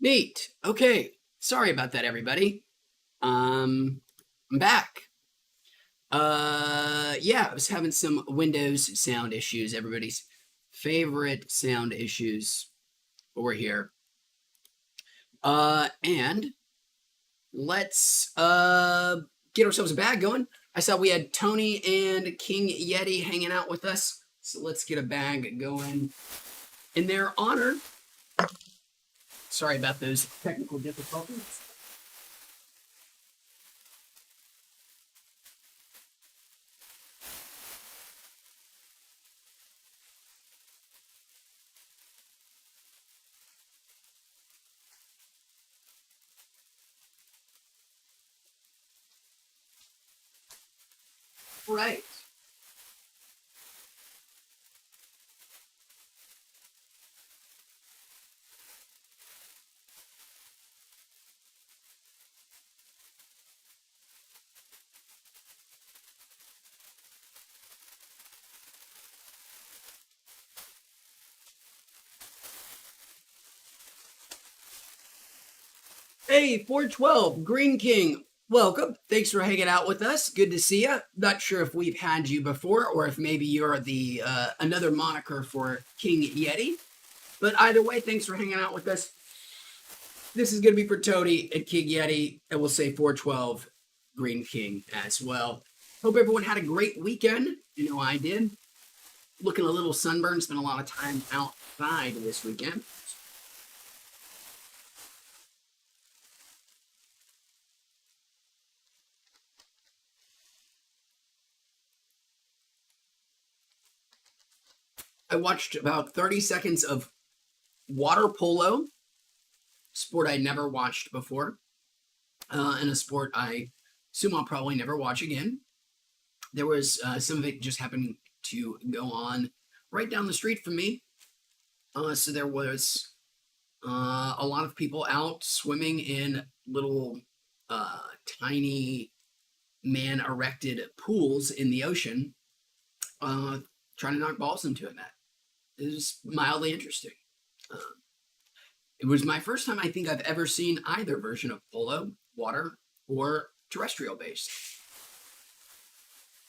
Neat. Okay. Sorry about that, everybody. I'm back. Yeah, I was having some Windows sound issues. Everybody's favorite sound issues. But we're here. And let's get ourselves a bag going. I saw we had Tony and King Yeti hanging out with us. So let's get a bag going in their honor. Sorry about those technical difficulties. Right. Hey, 412, Green King, welcome. Thanks for hanging out with us. Good to see you. Not sure if we've had you before or if maybe you're the another moniker for King Yeti. But either way, thanks for hanging out with us. This is going to be for Tony and King Yeti, and we'll say 412, Green King as well. Hope everyone had a great weekend. You know I did. Looking a little sunburned. Spent a lot of time outside this weekend. I watched about 30 seconds of water polo, sport I'd never watched before, and a sport I assume I'll probably never watch again. There was some of it just happened to go on right down the street from me. So there was a lot of people out swimming in little tiny man erected pools in the ocean, trying to knock balls into a net. It was mildly interesting. It was my first time I think I've ever seen either version of polo, water or terrestrial based.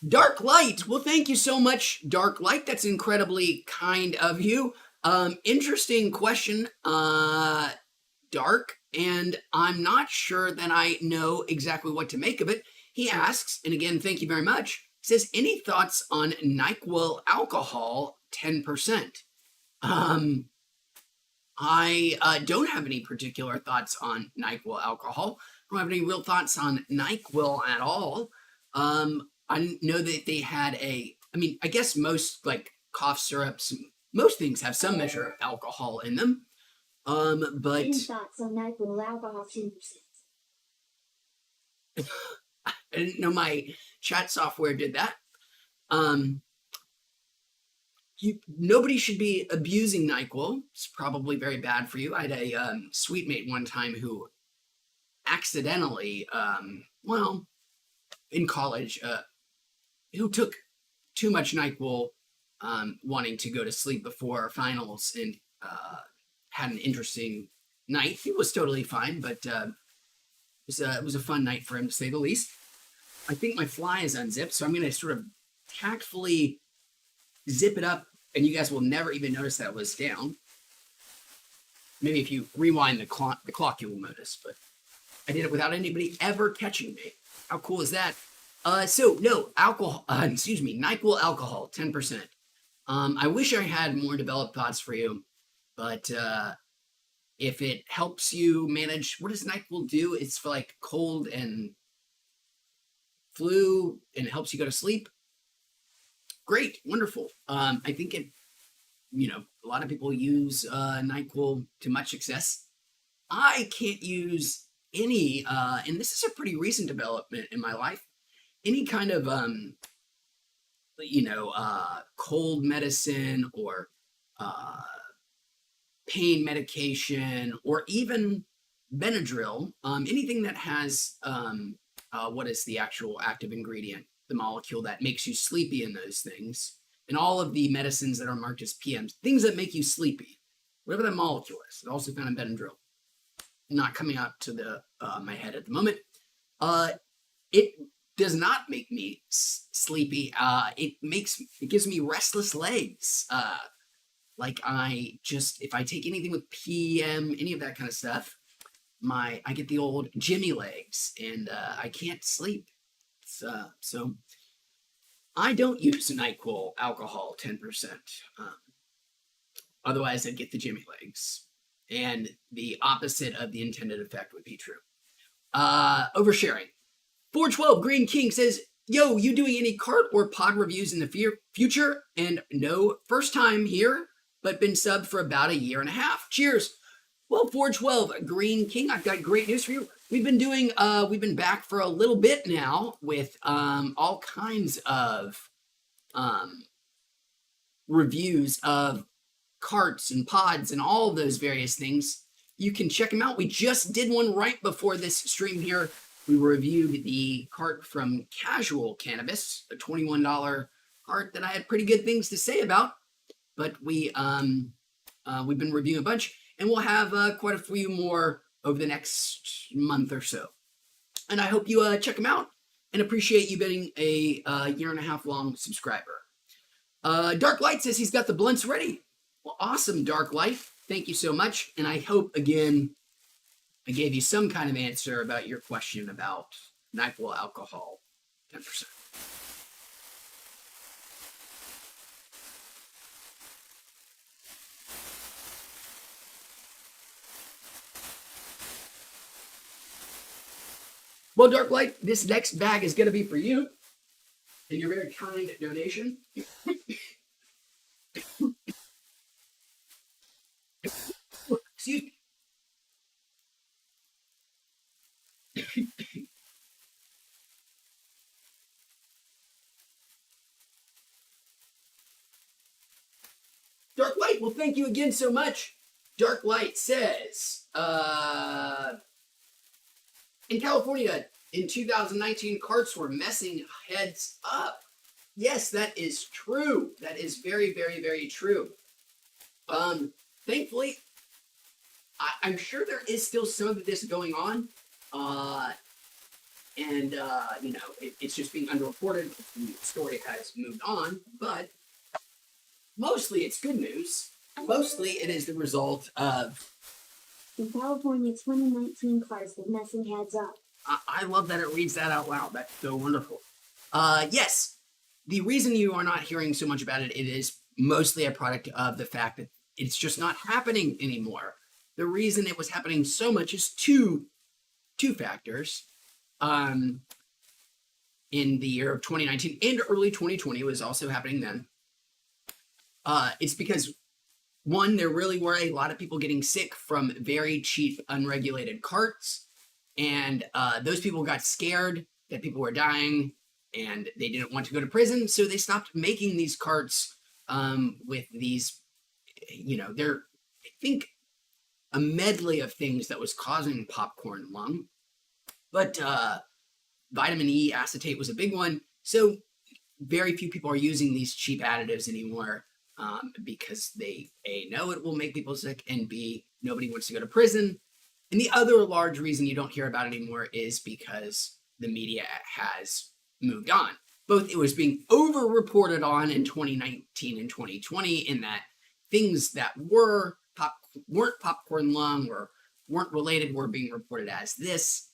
Dark Light. Well, thank you so much, Dark Light. That's incredibly kind of you. Interesting question, Dark, and I'm not sure that I know exactly what to make of it. He asks, and again, thank you very much. He says, any thoughts on NyQuil alcohol 10%? I don't have any particular thoughts on NyQuil alcohol. I don't have any real thoughts on NyQuil at all. I know that they had I guess most like cough syrups, most things have some measure of alcohol in them. But Any thoughts on NyQuil alcohol 10%? I didn't know my chat software did that. Nobody should be abusing NyQuil. It's probably very bad for you. I had a suite mate one time who accidentally, in college, who took too much NyQuil, wanting to go to sleep before finals, and had an interesting night. He was totally fine, but it was a fun night for him, to say the least. I think my fly is unzipped, so I'm going to sort of tactfully zip it up, and you guys will never even notice that it was down. Maybe if you rewind the clock, you will notice, but I did it without anybody ever catching me. How cool is that? So no alcohol. NyQuil alcohol, 10%. I wish I had more developed thoughts for you, but if it helps you manage, what does NyQuil do? It's for like cold and flu, and it helps you go to sleep. Great, wonderful. I think a lot of people use NyQuil to much success. I can't use any, and this is a pretty recent development in my life, any kind of, cold medicine or pain medication or even Benadryl, anything that has, what is the actual active ingredient, the molecule that makes you sleepy in those things, and all of the medicines that are marked as PMs, things that make you sleepy, whatever that molecule is. It's also found in Benadryl. not coming out to the my head at the moment. It does not make me sleepy. It gives me restless legs. Like if I take anything with PM, any of that kind of stuff, I get the old Jimmy legs, and I can't sleep. So I don't use NyQuil alcohol 10%. Otherwise, I'd get the Jimmy legs, and the opposite of the intended effect would be true. Oversharing. 412 Green King says, "Yo, you doing any cart or pod reviews in the future?" And no, first time here, but been subbed for about a year and a half. Cheers. Well, 412 Green King, I've got great news for you. We've been back for a little bit now with all kinds of reviews of carts and pods and all of those various things. You can check them out. We just did one right before this stream here. We reviewed the cart from Casual Cannabis, a $21 cart that I had pretty good things to say about. But we've been reviewing a bunch, and we'll have quite a few more over the next month or so. And I hope you check them out, and appreciate you being a year and a half long subscriber. Dark Light says he's got the blunts ready. Well, awesome, Dark Light. Thank you so much. And I hope, again, I gave you some kind of answer about your question about NyQuil alcohol 10%. Well, Dark Light, this next bag is going to be for you, and your very kind donation. Excuse me. Dark Light, well, thank you again so much. Dark Light says, in California, in 2019, carts were messing heads up. Yes, that is true. That is very, very, very true. Thankfully, I'm sure there is still some of this going on. It's just being underreported. The story has moved on, but mostly it's good news. Mostly it is the result of... In California, 2019 cars with messing heads up. I love that it reads that out loud. That's so wonderful. Yes, the reason you are not hearing so much about it is mostly a product of the fact that it's just not happening anymore. The reason it was happening so much is two factors. In the year of 2019 and early 2020, it was also happening then. It's because, one, there really were a lot of people getting sick from very cheap, unregulated carts. And those people got scared that people were dying, and they didn't want to go to prison. So they stopped making these carts with these, they're, I think, a medley of things that was causing popcorn lung. But vitamin E acetate was a big one. So very few people are using these cheap additives anymore because they, A, know it will make people sick, and B, nobody wants to go to prison. And the other large reason you don't hear about it anymore is because the media has moved on. Both it was being over-reported on in 2019 and 2020 in that things that weren't popcorn lung or weren't related were being reported as this.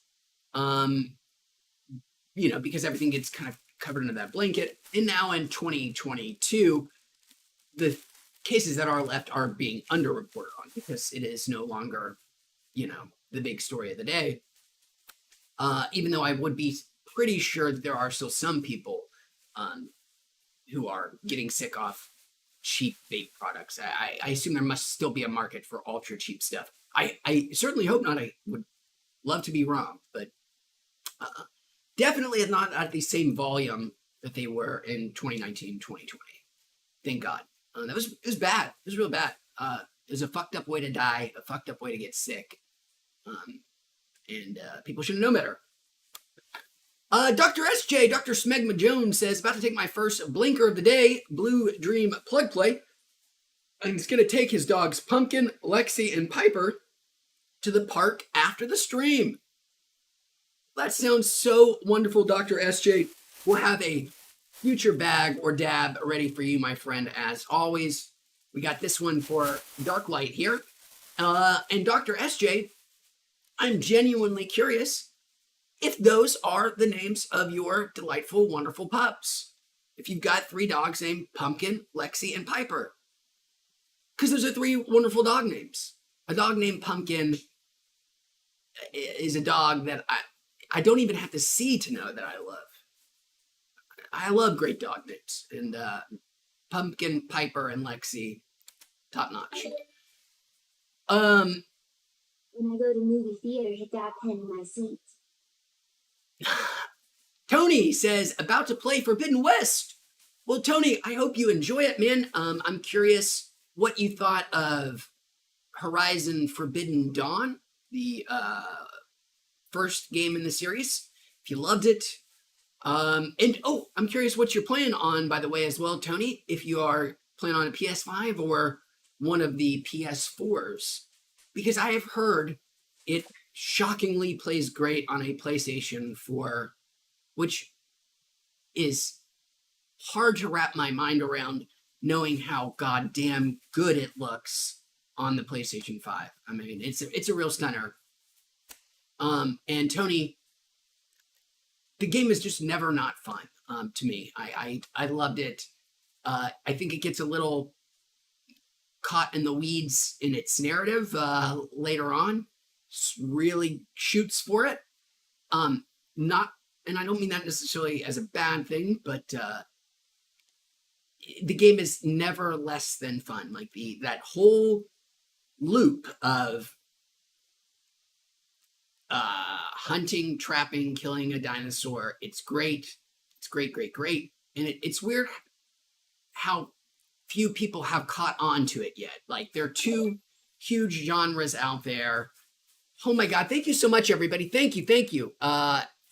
Because everything gets kind of covered under that blanket. And now in 2022, the cases that are left are being underreported on because it is no longer, the big story of the day. Even though I would be pretty sure that there are still some people who are getting sick off cheap vape products. I assume there must still be a market for ultra cheap stuff. I certainly hope not. I would love to be wrong, but definitely not at the same volume that they were in 2019, 2020. Thank God. It was bad. It was real bad. It was a fucked up way to die, a fucked up way to get sick. And people should know better. Dr. SJ, Dr. Smegma Jones says, about to take my first blinker of the day, Blue Dream plug play. And he's going to take his dogs Pumpkin, Lexi, and Piper to the park after the stream. That sounds so wonderful, Dr. SJ. We'll have a future bag or dab ready for you, my friend, as always. We got this one for Dark Light here. And Dr. SJ, I'm genuinely curious if those are the names of your delightful, wonderful pups. If you've got 3 dogs named Pumpkin, Lexi, and Piper. Because those are 3 wonderful dog names. A dog named Pumpkin is a dog that I don't even have to see to know that I love. I love great dog names. And Pumpkin, Piper, and Lexi, top notch. When I go to movie theaters, a dab pen in my seat. Tony says, about to play Forbidden West. Well, Tony, I hope you enjoy it, man. I'm curious what you thought of Horizon Forbidden Dawn, the first game in the series. If you loved it. And I'm curious what you're playing on, by the way, as well, Tony. If you are playing on a PS5 or one of the PS4s. Because I have heard it shockingly plays great on a PlayStation 4, which is hard to wrap my mind around, knowing how goddamn good it looks on the PlayStation 5. I mean, it's a real stunner. And Tony, the game is just never not fun to me. I loved it. I think it gets a little caught in the weeds in its narrative later on. Really shoots for it. Not, and I don't mean that necessarily as a bad thing, but the game is never less than fun. Like that whole loop of hunting, trapping, killing a dinosaur. It's great. It's great. And it's weird how few people have caught on to it yet. Like, there are 2 huge genres out there. Oh my God. Thank you so much, everybody. Thank you.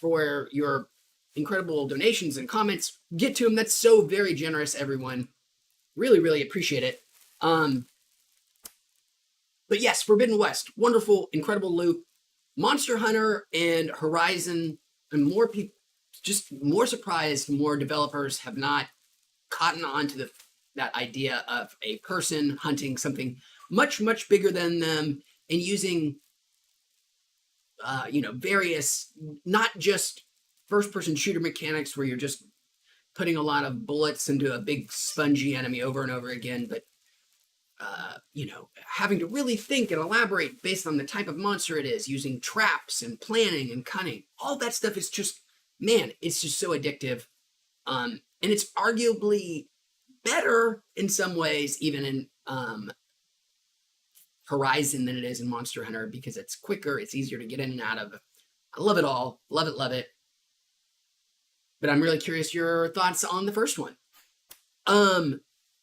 For your incredible donations and comments. Get to them. That's so very generous, everyone. Really appreciate it. But yes, Forbidden West. Wonderful, incredible loop. Monster Hunter and Horizon, and more people, just more surprised more developers have not cottoned on to that idea of a person hunting something much bigger than them and using various, not just first-person shooter mechanics where you're just putting a lot of bullets into a big spongy enemy over and over again, but having to really think and elaborate based on the type of monster it is, using traps and planning and cunning. All that stuff is just, man, it's just so addictive. And it's arguably better in some ways, even in Horizon than it is in Monster Hunter, because it's quicker, it's easier to get in and out of. I love it all. Love it. But I'm really curious your thoughts on the first one.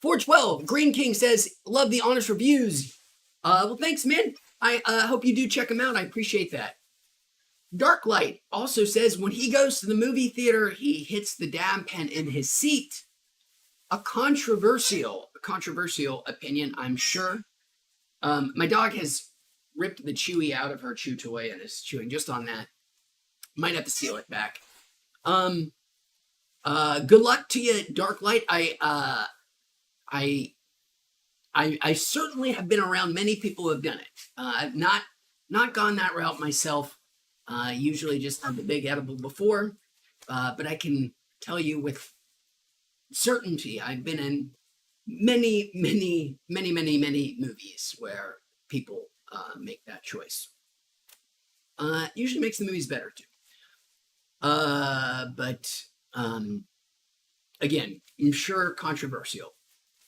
412, Green King says, love the honest reviews. Well, thanks, man. I hope you do check them out. I appreciate that. Dark Light also says, when he goes to the movie theater, he hits the dab pen in his seat. A controversial opinion, I'm sure. My dog has ripped the Chewy out of her chew toy and is chewing just on that. Might have to seal it back. Good luck to you, Dark Light. I certainly have been around many people who have done it. I've not gone that route myself. Usually just had the big edible before. But I can tell you with certainty, I've been in many movies where people make that choice. Usually makes the movies better too. But again, I'm sure controversial.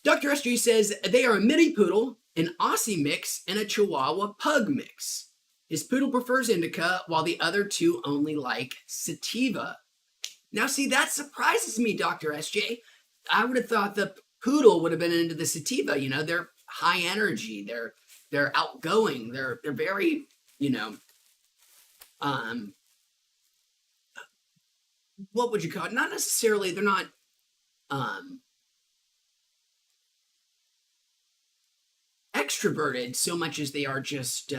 Dr. SG says they are a mini poodle, an Aussie mix, and a Chihuahua pug mix. His poodle prefers indica, while the other 2 only like sativa. Now, see, that surprises me, Dr. SJ. I would have thought the poodle would have been into the sativa. You know, they're high energy, they're outgoing, they're very, what would you call it? Not necessarily, they're not extroverted so much as they are just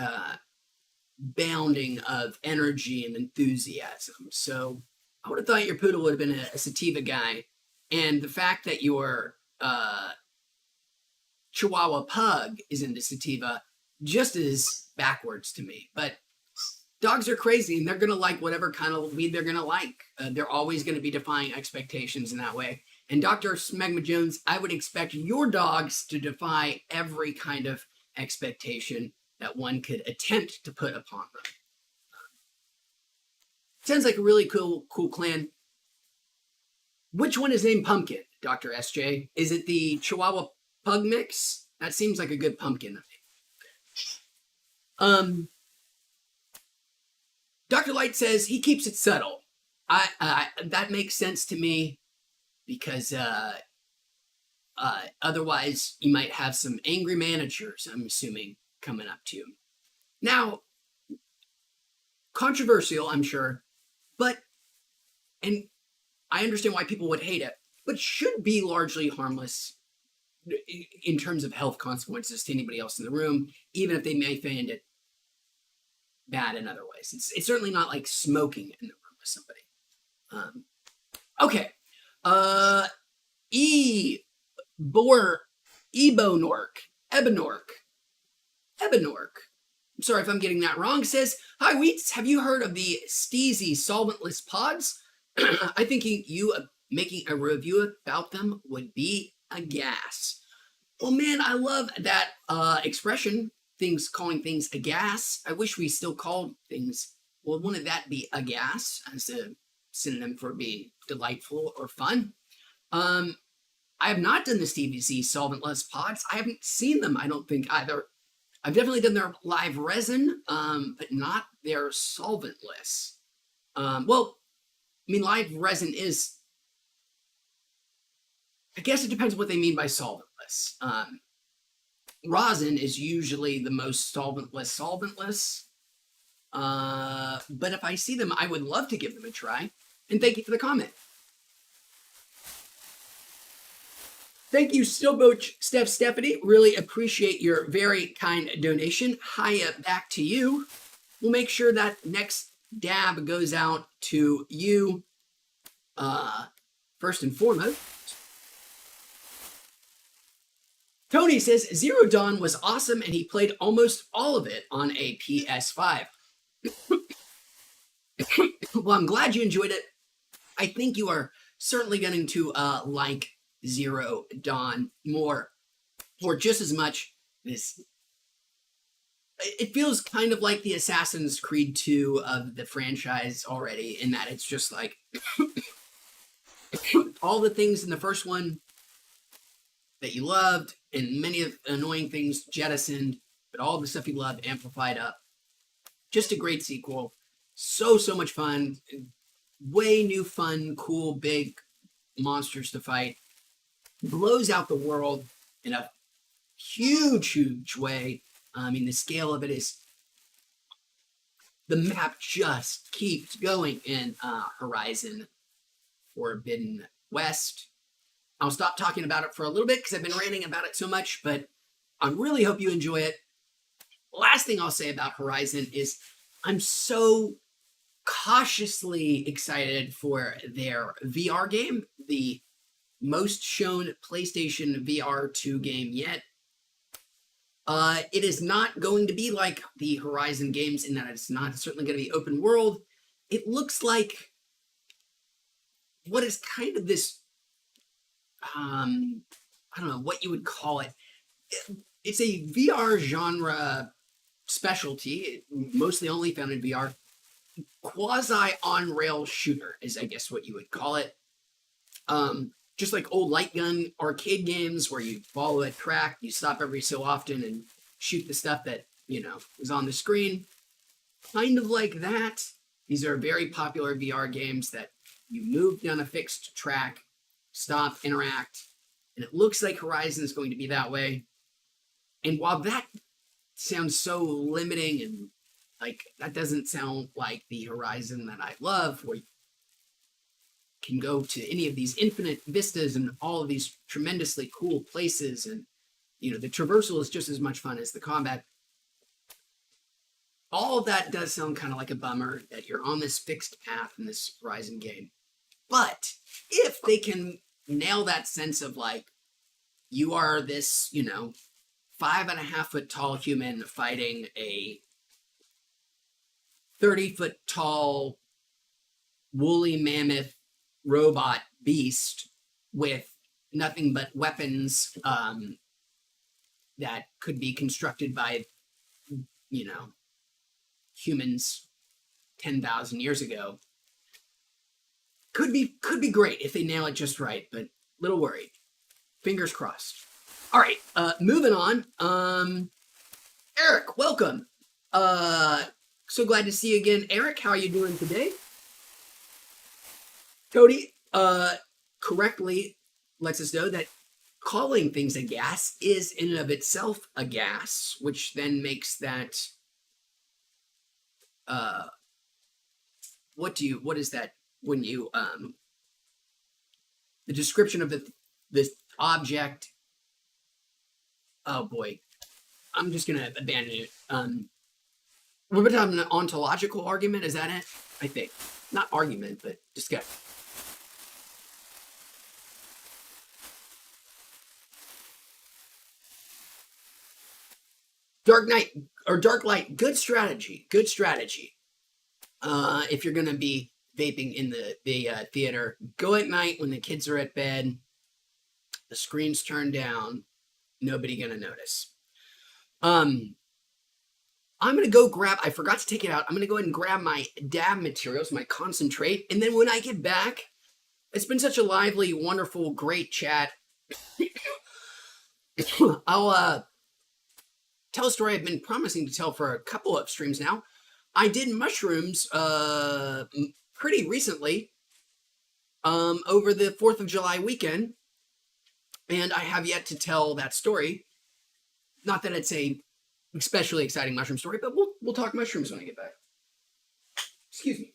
bounding of energy and enthusiasm. So I would have thought your poodle would have been a sativa guy. And the fact that your Chihuahua pug is into sativa just is backwards to me. But dogs are crazy and they're going to like whatever kind of weed they're going to like. They're always going to be defying expectations in that way. And Dr. Smegma Jones, I would expect your dogs to defy every kind of expectation that one could attempt to put upon them. Sounds like a really cool clan. Which one is named Pumpkin, Dr. SJ? Is it the Chihuahua Pug mix? That seems like a good pumpkin. Dr. Light says he keeps it subtle. That makes sense to me because otherwise you might have some angry managers, I'm assuming, coming up to you. Now, controversial, I'm sure, and I understand why people would hate it, but should be largely harmless in terms of health consequences to anybody else in the room, even if they may find it bad in other ways. It's certainly not like smoking in the room with somebody. Okay. Ebonork. I'm sorry if I'm getting that wrong. Says, hi, Wheats. Have you heard of the Steezy solventless pods? I think you making a review about them would be a gas. Well, man, I love that expression. Calling things a gas. I wish we still called things. Well, wouldn't that be a gas as a synonym for being delightful or fun? I have not done the Stevie Z solventless pods. I haven't seen them, I don't think, either. I've definitely done their live resin, but not their solventless. Well, I mean, live resin is, I guess it depends what they mean by solventless. Rosin is usually the most solventless. But if I see them, I would love to give them a try. And thank you for the comment. Thank you, Stillboach Stephanie. Really appreciate your very kind donation. Hiya, back to you. We'll make sure that next dab goes out to you first and foremost. Tony says, Zero Dawn was awesome and he played almost all of it on a PS5. Well, I'm glad you enjoyed it. I think you are certainly going to like Zero Dawn more, or just as much. It feels kind of like the Assassin's Creed 2 of the franchise already, in that it's just like all the things in the first one that you loved, and many of the annoying things jettisoned, but all the stuff you loved amplified up. Just a great sequel. So much fun. Way new, fun, cool, big monsters to fight. Blows out the world in a huge way. I mean, the scale of it is... The map just keeps going in Horizon Forbidden West. I'll stop talking about it for a little bit because I've been ranting about it so much, but I really hope you enjoy it. Last thing I'll say about Horizon is I'm so cautiously excited for their VR game, the most shown PlayStation VR 2 game yet. It is not going to be like the Horizon games in that it's not certainly going to be open world. It looks like what is kind of this I don't know what you would call it. It's a VR genre specialty, mostly only found in VR. Quasi on-rail shooter is, I guess, what you would call it. Just like old light gun arcade games where you follow a track, you stop every so often and shoot the stuff that, is on the screen. Kind of like that. These are very popular VR games that you move down a fixed track, stop, interact, and it looks like Horizon is going to be that way. And while that sounds so limiting and like that doesn't sound like the Horizon that I love, where you can go to any of these infinite vistas and all of these tremendously cool places, and the traversal is just as much fun as the combat. all of that does sound kind of like a bummer that you're on this fixed path in this Horizon game. But if they can nail that sense of like, you are this, 5.5 foot tall human fighting a 30 foot tall woolly mammoth robot beast with nothing but weapons that could be constructed by, humans 10,000 years ago. Could be great if they nail it just right, but little worried. Fingers crossed. All right, moving on. Eric, welcome. So glad to see you again. Eric, how are you doing today? Cody correctly lets us know that calling things a gas is in and of itself a gas, which then makes that what is that when you the description of this object. Oh boy, I'm just gonna abandon it. We're talking an ontological argument. Is that it? I think not argument, but discussion. Dark Knight or Dark Light, good strategy. Good strategy. If you're gonna be vaping in the theater, go at night when the kids are at bed. The screen's turned down. Nobody gonna notice. I'm gonna go grab. I forgot to take it out. I'm gonna go ahead and grab my dab materials, my concentrate, and then when I get back, it's been such a lively, wonderful, great chat. I'll tell a story I've been promising to tell for a couple of streams now. I did mushrooms pretty recently over the 4th of July weekend, and I have yet to tell that story. Not that it's a especially exciting mushroom story, but we'll talk mushrooms when I get back. Excuse me.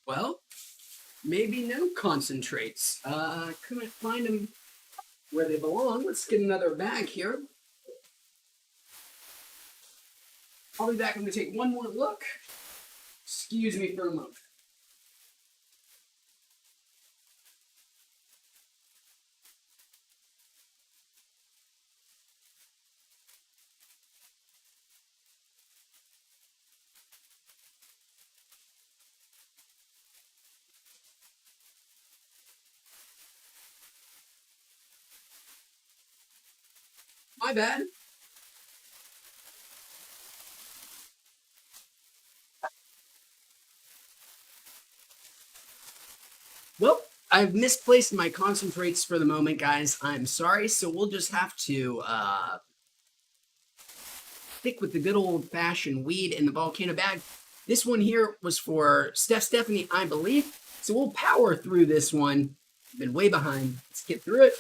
Well, maybe no concentrates. Couldn't find them where they belong. Let's get another bag here. I'll be back. I'm going to take one more look. Excuse me for a moment. My bad. Well, I've misplaced my concentrates for the moment, guys. I'm sorry, so we'll just have to stick with the good old-fashioned weed in the volcano bag. This one here was for Stephanie, I believe. So we'll power through this one. Been way behind. Let's get through it.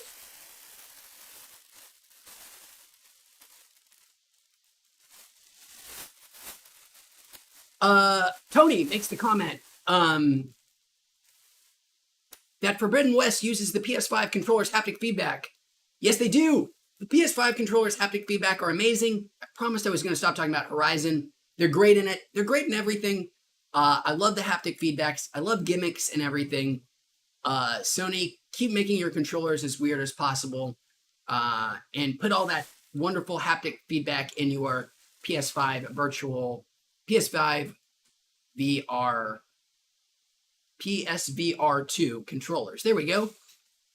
Tony makes the comment that Forbidden West uses the PS5 controller's haptic feedback. Yes, they do. The PS5 controller's haptic feedback are amazing. I promised I was going to stop talking about Horizon. They're great in it. They're great in everything. I love the haptic feedbacks. I love gimmicks and everything. Sony, keep making your controllers as weird as possible, and put all that wonderful haptic feedback in your PS5 VR PSVR2 controllers. There we go.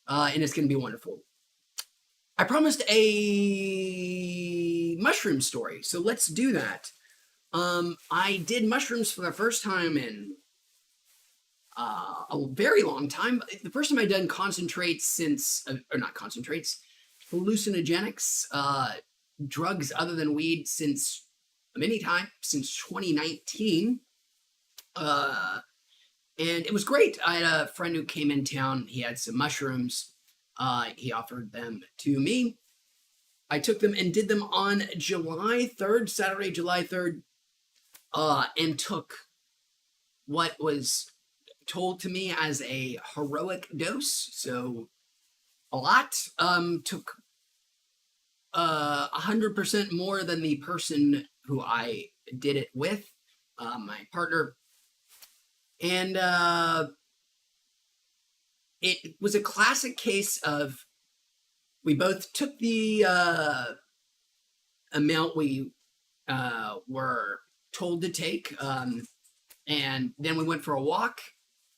And it's going to be wonderful. I promised a mushroom story, so let's do that. I did mushrooms for the first time in a very long time. The first time I'd done concentrates since, or not concentrates, hallucinogenics, drugs other than weed since many times, since 2019. And it was great. I had a friend who came in town. He had some mushrooms. He offered them to me. I took them and did them on July 3rd, Saturday, July 3rd, and took what was told to me as a heroic dose. So a lot. Took 100% more than the person who I did it with, my partner. And it was a classic case of we both took the amount we were told to take, and then we went for a walk,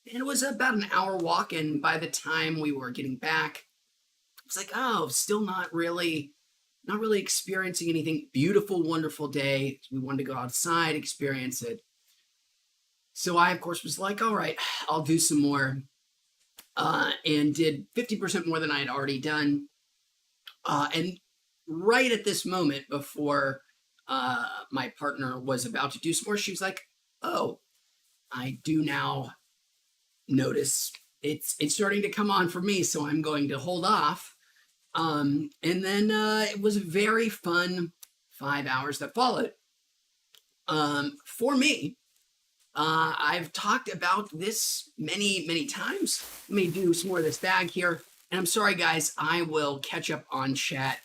and it was about an hour walk, and by the time we were getting back, it was like, oh, still not really experiencing anything. Beautiful, wonderful day. We wanted to go outside, experience it. So I, of course, was like, all right, I'll do some more, and did 50% more than I had already done. And right at this moment, before my partner was about to do some more, she was like, oh, I do now notice it's starting to come on for me, so I'm going to hold off. And then it was a very fun 5 hours that followed. For me, I've talked about this many, many times. Let me do some more of this bag here. And I'm sorry, guys, I will catch up on chat.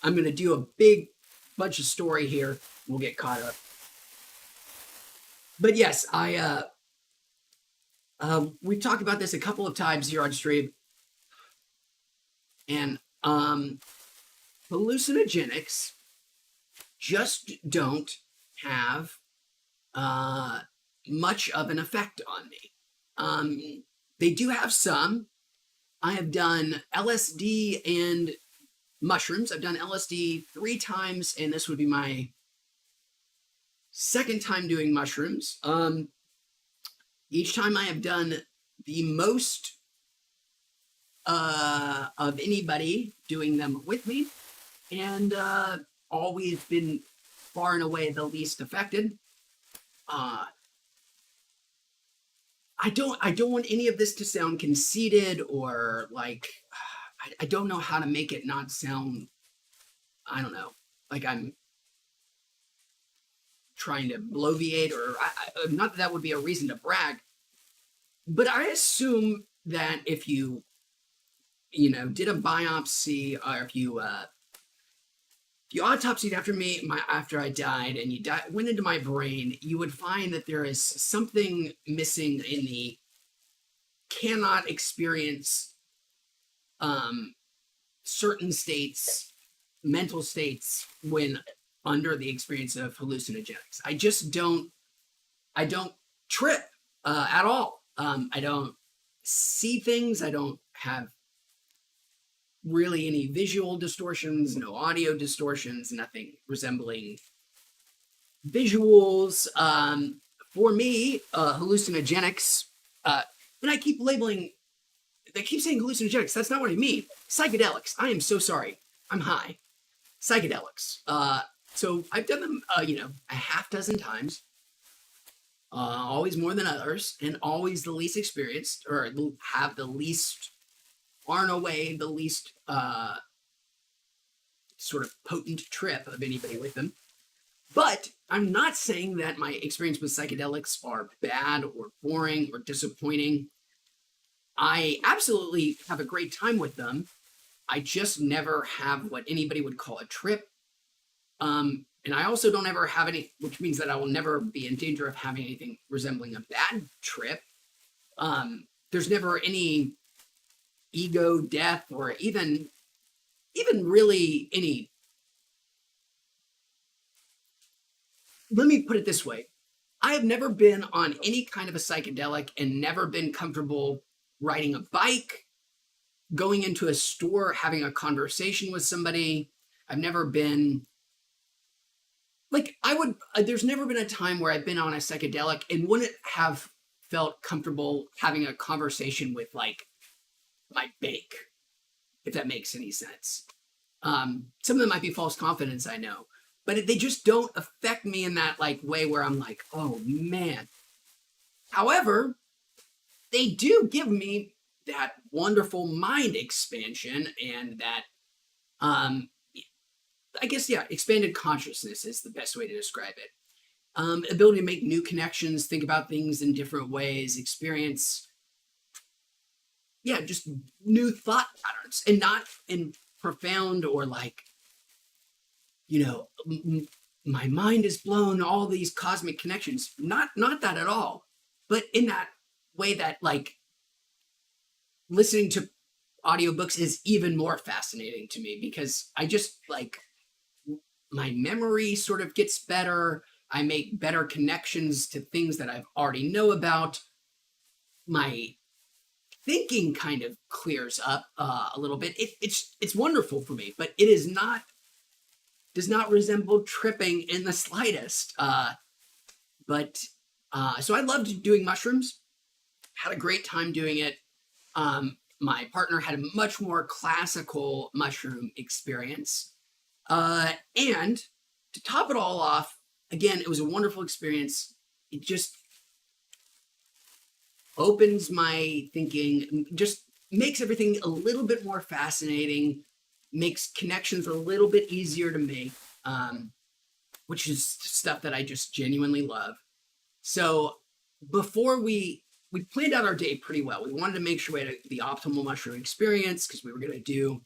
I'm going to do a big bunch of story here. We'll get caught up. But yes, we've talked about this a couple of times here on stream. And hallucinogenics just don't have much of an effect on me. They do have some. I have done LSD and mushrooms. I've done LSD 3 times, and this would be my second time doing mushrooms. Each time I have done the most of anybody doing them with me, and always been far and away the least affected. I don't want any of this to sound conceited or like, I don't know how to make it not sound, I don't know, like I'm trying to bloviate, or not that would be a reason to brag, but I assume that if you did a biopsy, or if you autopsied after I died, and you went into my brain, you would find that there is something missing in the cannot experience certain states, mental states, when under the experience of hallucinogenics. I don't trip at all. I don't see things. I don't have really any visual distortions, no audio distortions, nothing resembling visuals. For me, hallucinogenics, and I keep they keep saying hallucinogenics. That's not what I mean. Psychedelics. I am so sorry. I'm high. Psychedelics. So I've done them, a half dozen times, always more than others, and always the least experienced, or have the least, far and away, the least sort of potent trip of anybody with them. But I'm not saying that my experience with psychedelics are bad or boring or disappointing. I absolutely have a great time with them. I just never have what anybody would call a trip. And I also don't ever have any, which means that I will never be in danger of having anything resembling a bad trip. There's never any ego death, or even really let me put it this way. I have never been on any kind of a psychedelic and never been comfortable riding a bike, going into a store, having a conversation with somebody. I've never been like, there's never been a time where I've been on a psychedelic and wouldn't have felt comfortable having a conversation with like my bank, if that makes any sense. Some of them might be false confidence, I know, but they just don't affect me in that like way where I'm like, oh man. However, they do give me that wonderful mind expansion and that, I guess, yeah, expanded consciousness is the best way to describe it. Ability to make new connections, think about things in different ways, experience, yeah, just new thought patterns, and not in profound or like, my mind is blown, all these cosmic connections. Not that at all, but in that way that like listening to audiobooks is even more fascinating to me because I just like my memory sort of gets better. I make better connections to things that I've already know about. My thinking kind of clears up a little bit. It's wonderful for me, but it does not resemble tripping in the slightest. So I loved doing mushrooms. Had a great time doing it. My partner had a much more classical mushroom experience. And to top it all off, again, it was a wonderful experience. It just opens my thinking, just makes everything a little bit more fascinating, makes connections a little bit easier to make, which is stuff that I just genuinely love. So before we planned out our day pretty well. We wanted to make sure we had the optimal mushroom experience because we were going to do,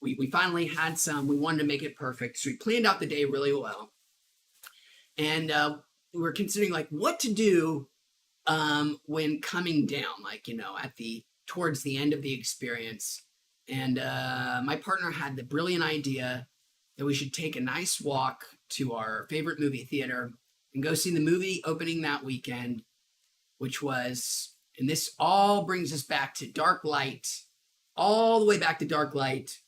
we finally had some. We wanted to make it perfect. So we planned out the day really well. And we were considering like what to do when coming down, like, towards the end of the experience. And my partner had the brilliant idea that we should take a nice walk to our favorite movie theater and go see the movie opening that weekend, which was, and this all brings us back to Dark Light, all the way back to Dark Light,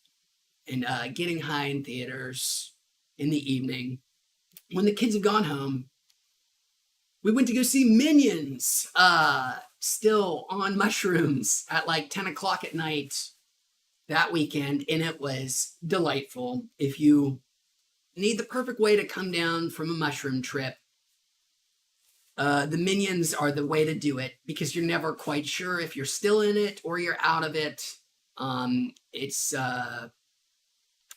and getting high in theaters in the evening. When the kids had gone home, we went to go see Minions, still on mushrooms at like 10 o'clock at night that weekend, and it was delightful. If you need the perfect way to come down from a mushroom trip, the Minions are the way to do it because you're never quite sure if you're still in it or you're out of it. It's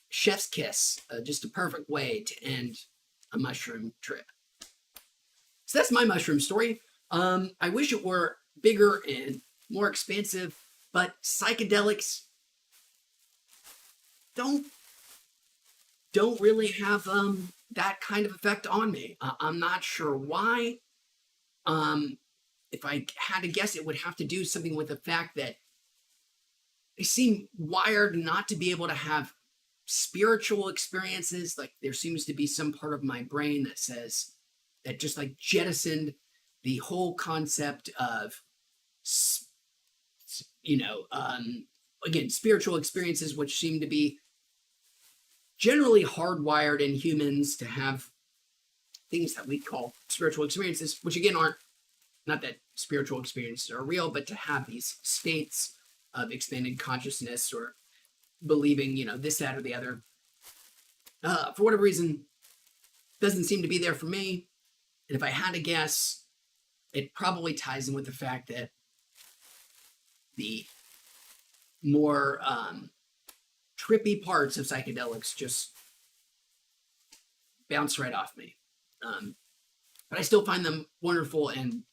chef's kiss, just a perfect way to end a mushroom trip. So that's my mushroom story. I wish it were bigger and more expansive, but psychedelics don't really have that kind of effect on me. I'm not sure why. If I had to guess, it would have to do something with the fact that I seem wired not to be able to have spiritual experiences. Like there seems to be some part of my brain that says that just like jettisoned the whole concept of, again, spiritual experiences, which seem to be generally hardwired in humans to have things that we call spiritual experiences, which again aren't, not that spiritual experiences are real, but to have these states of expanded consciousness or believing, this, that, or the other, for whatever reason, doesn't seem to be there for me. And if I had to guess, it probably ties in with the fact that the more trippy parts of psychedelics just bounce right off me. But I still find them wonderful, and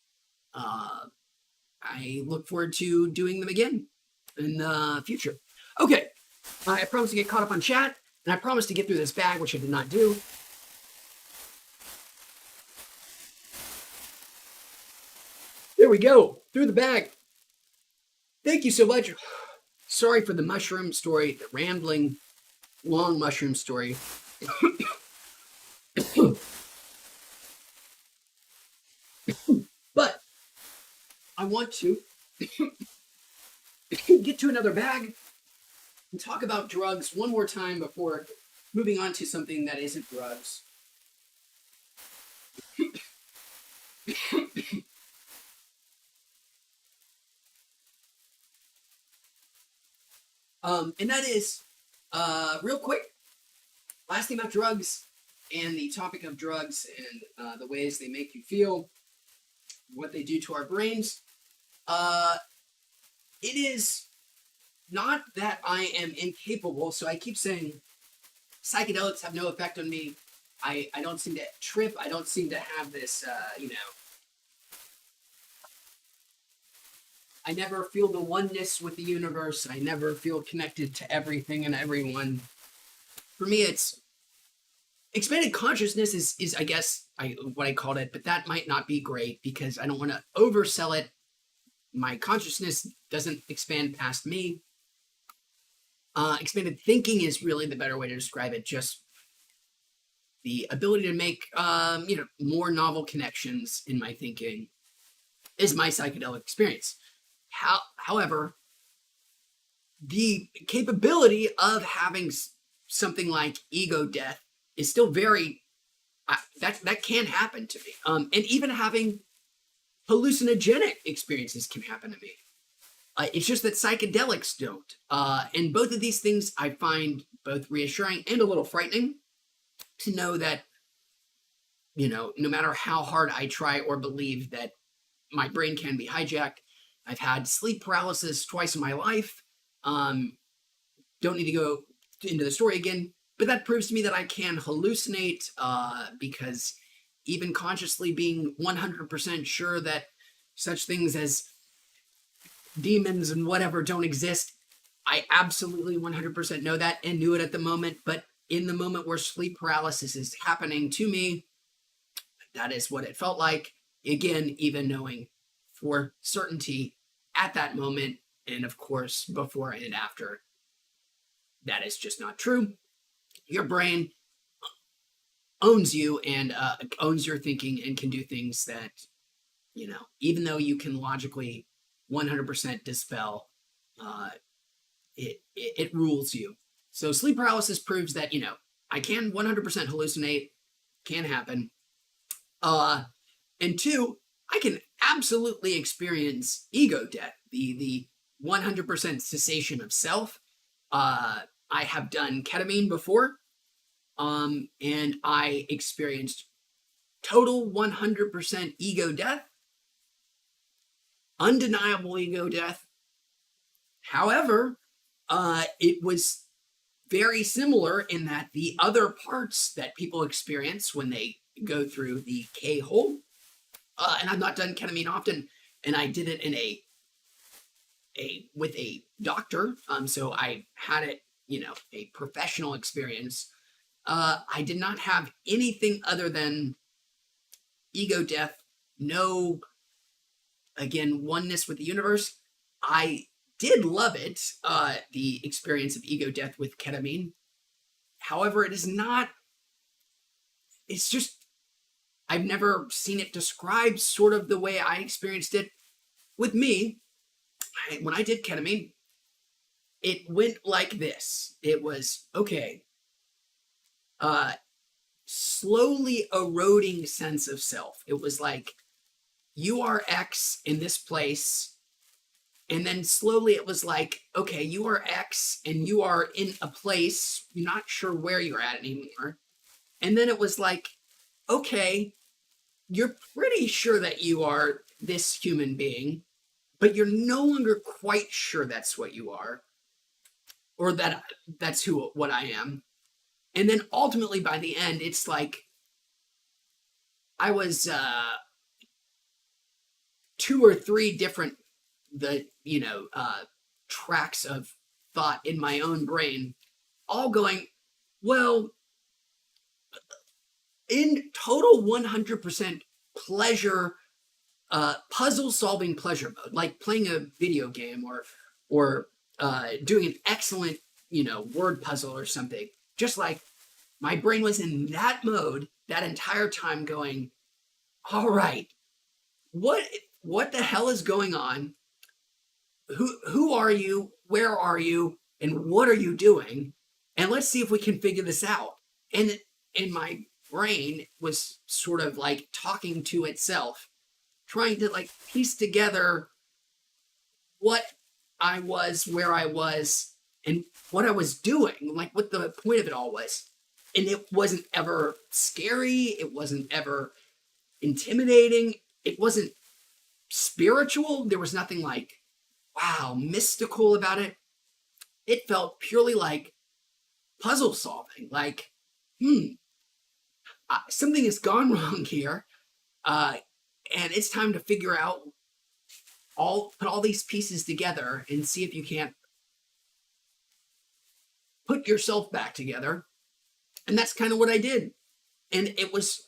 I look forward to doing them again in the future. Okay, I promised to get caught up on chat, and I promised to get through this bag, which I did not do. There we go, through the bag. Thank you so much. Sorry for the mushroom story, the rambling, long mushroom story. I want to get to another bag and talk about drugs one more time before moving on to something that isn't drugs. And that is, real quick, last thing about drugs and the topic of drugs and the ways they make you feel, what they do to our brains. It is not that I am incapable, so I keep saying psychedelics have no effect on me. I don't seem to trip. I don't seem to have this, I never feel the oneness with the universe. I never feel connected to everything and everyone. For me, it's expanded consciousness is I guess what I called it, but that might not be great because I don't want to oversell it. My consciousness doesn't expand past me. Expanded thinking is really the better way to describe it. Just the ability to make, more novel connections in my thinking is my psychedelic experience. However, the capability of having something like ego death is still very, that can happen to me. And even having hallucinogenic experiences can happen to me. It's just that psychedelics don't. And both of these things I find both reassuring and a little frightening to know that, no matter how hard I try or believe that my brain can be hijacked. I've had sleep paralysis twice in my life. Don't need to go into the story again, but that proves to me that I can hallucinate because even consciously being 100% sure that such things as demons and whatever don't exist, I absolutely 100% know that and knew it at the moment. But in the moment where sleep paralysis is happening to me, that is what it felt like. Again, even knowing for certainty at that moment, and of course, before and after, that is just not true. Your brain owns you and owns your thinking and can do things that, even though you can logically 100% dispel, it rules you. So sleep paralysis proves that, I can 100% hallucinate, can happen. And two, I can absolutely experience ego death, the 100% cessation of self. I have done ketamine before, and I experienced total 100% ego death, undeniable ego death. However, it was very similar in that the other parts that people experience when they go through the K-hole, and I've not done ketamine often, and I did it in with a doctor, so I had it, a professional experience. I did not have anything other than ego death, no, again, oneness with the universe. I did love it, the experience of ego death with ketamine. However, it's just, I've never seen it described sort of the way I experienced it. With me, when I did ketamine, it went like this. It was, okay, slowly eroding sense of self. It was like, you are X in this place. And then slowly it was like, okay, you are X and you are in a place, you're not sure where you're at anymore. And then it was like, okay, you're pretty sure that you are this human being, but you're no longer quite sure that's what you are, or that's what I am. And then ultimately by the end, it's like I was 2 or 3 different tracks of thought in my own brain, all going, well, in total 100% pleasure, puzzle solving pleasure mode, like playing a video game or doing an excellent, word puzzle or something. Just like my brain was in that mode that entire time going, all right, what what the hell is going on? Who are you? Where are you? And what are you doing? And let's see if we can figure this out. And my brain was sort of like talking to itself, trying to like piece together what I was, where I was, and what I was doing, like what the point of it all was. And it wasn't ever scary. It wasn't ever intimidating. It wasn't spiritual. There was nothing like, wow, mystical about it. It felt purely like puzzle solving. Like, something has gone wrong here. And it's time to figure out put all these pieces together and see if you can't put yourself back together. And that's kind of what I did. And it was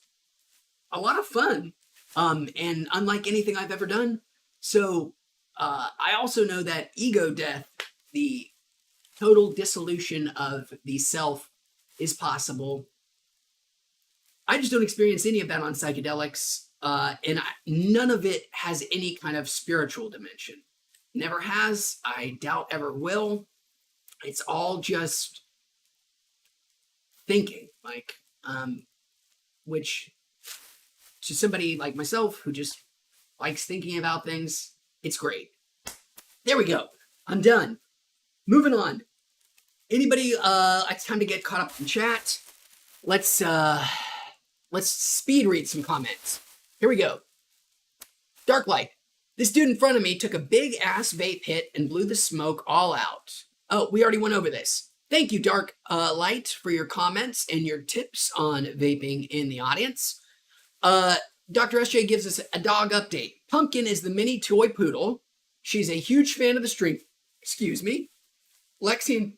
a lot of fun. And unlike anything I've ever done. So I also know that ego death, the total dissolution of the self, is possible. I just don't experience any of that on psychedelics. And none of it has any kind of spiritual dimension. Never has. I doubt ever will. It's all just thinking, like, which to somebody like myself who just likes thinking about things, it's great. There we go. I'm done. Moving on. Anybody, it's time to get caught up in chat. Let's speed read some comments. Here we go. Darklight. This dude in front of me took a big ass vape hit and blew the smoke all out. Oh, we already went over this. Thank you, Dark Light, for your comments and your tips on vaping in the audience. Dr. SJ gives us a dog update. Pumpkin is the mini toy poodle. She's a huge fan of the stream. Excuse me. Lexi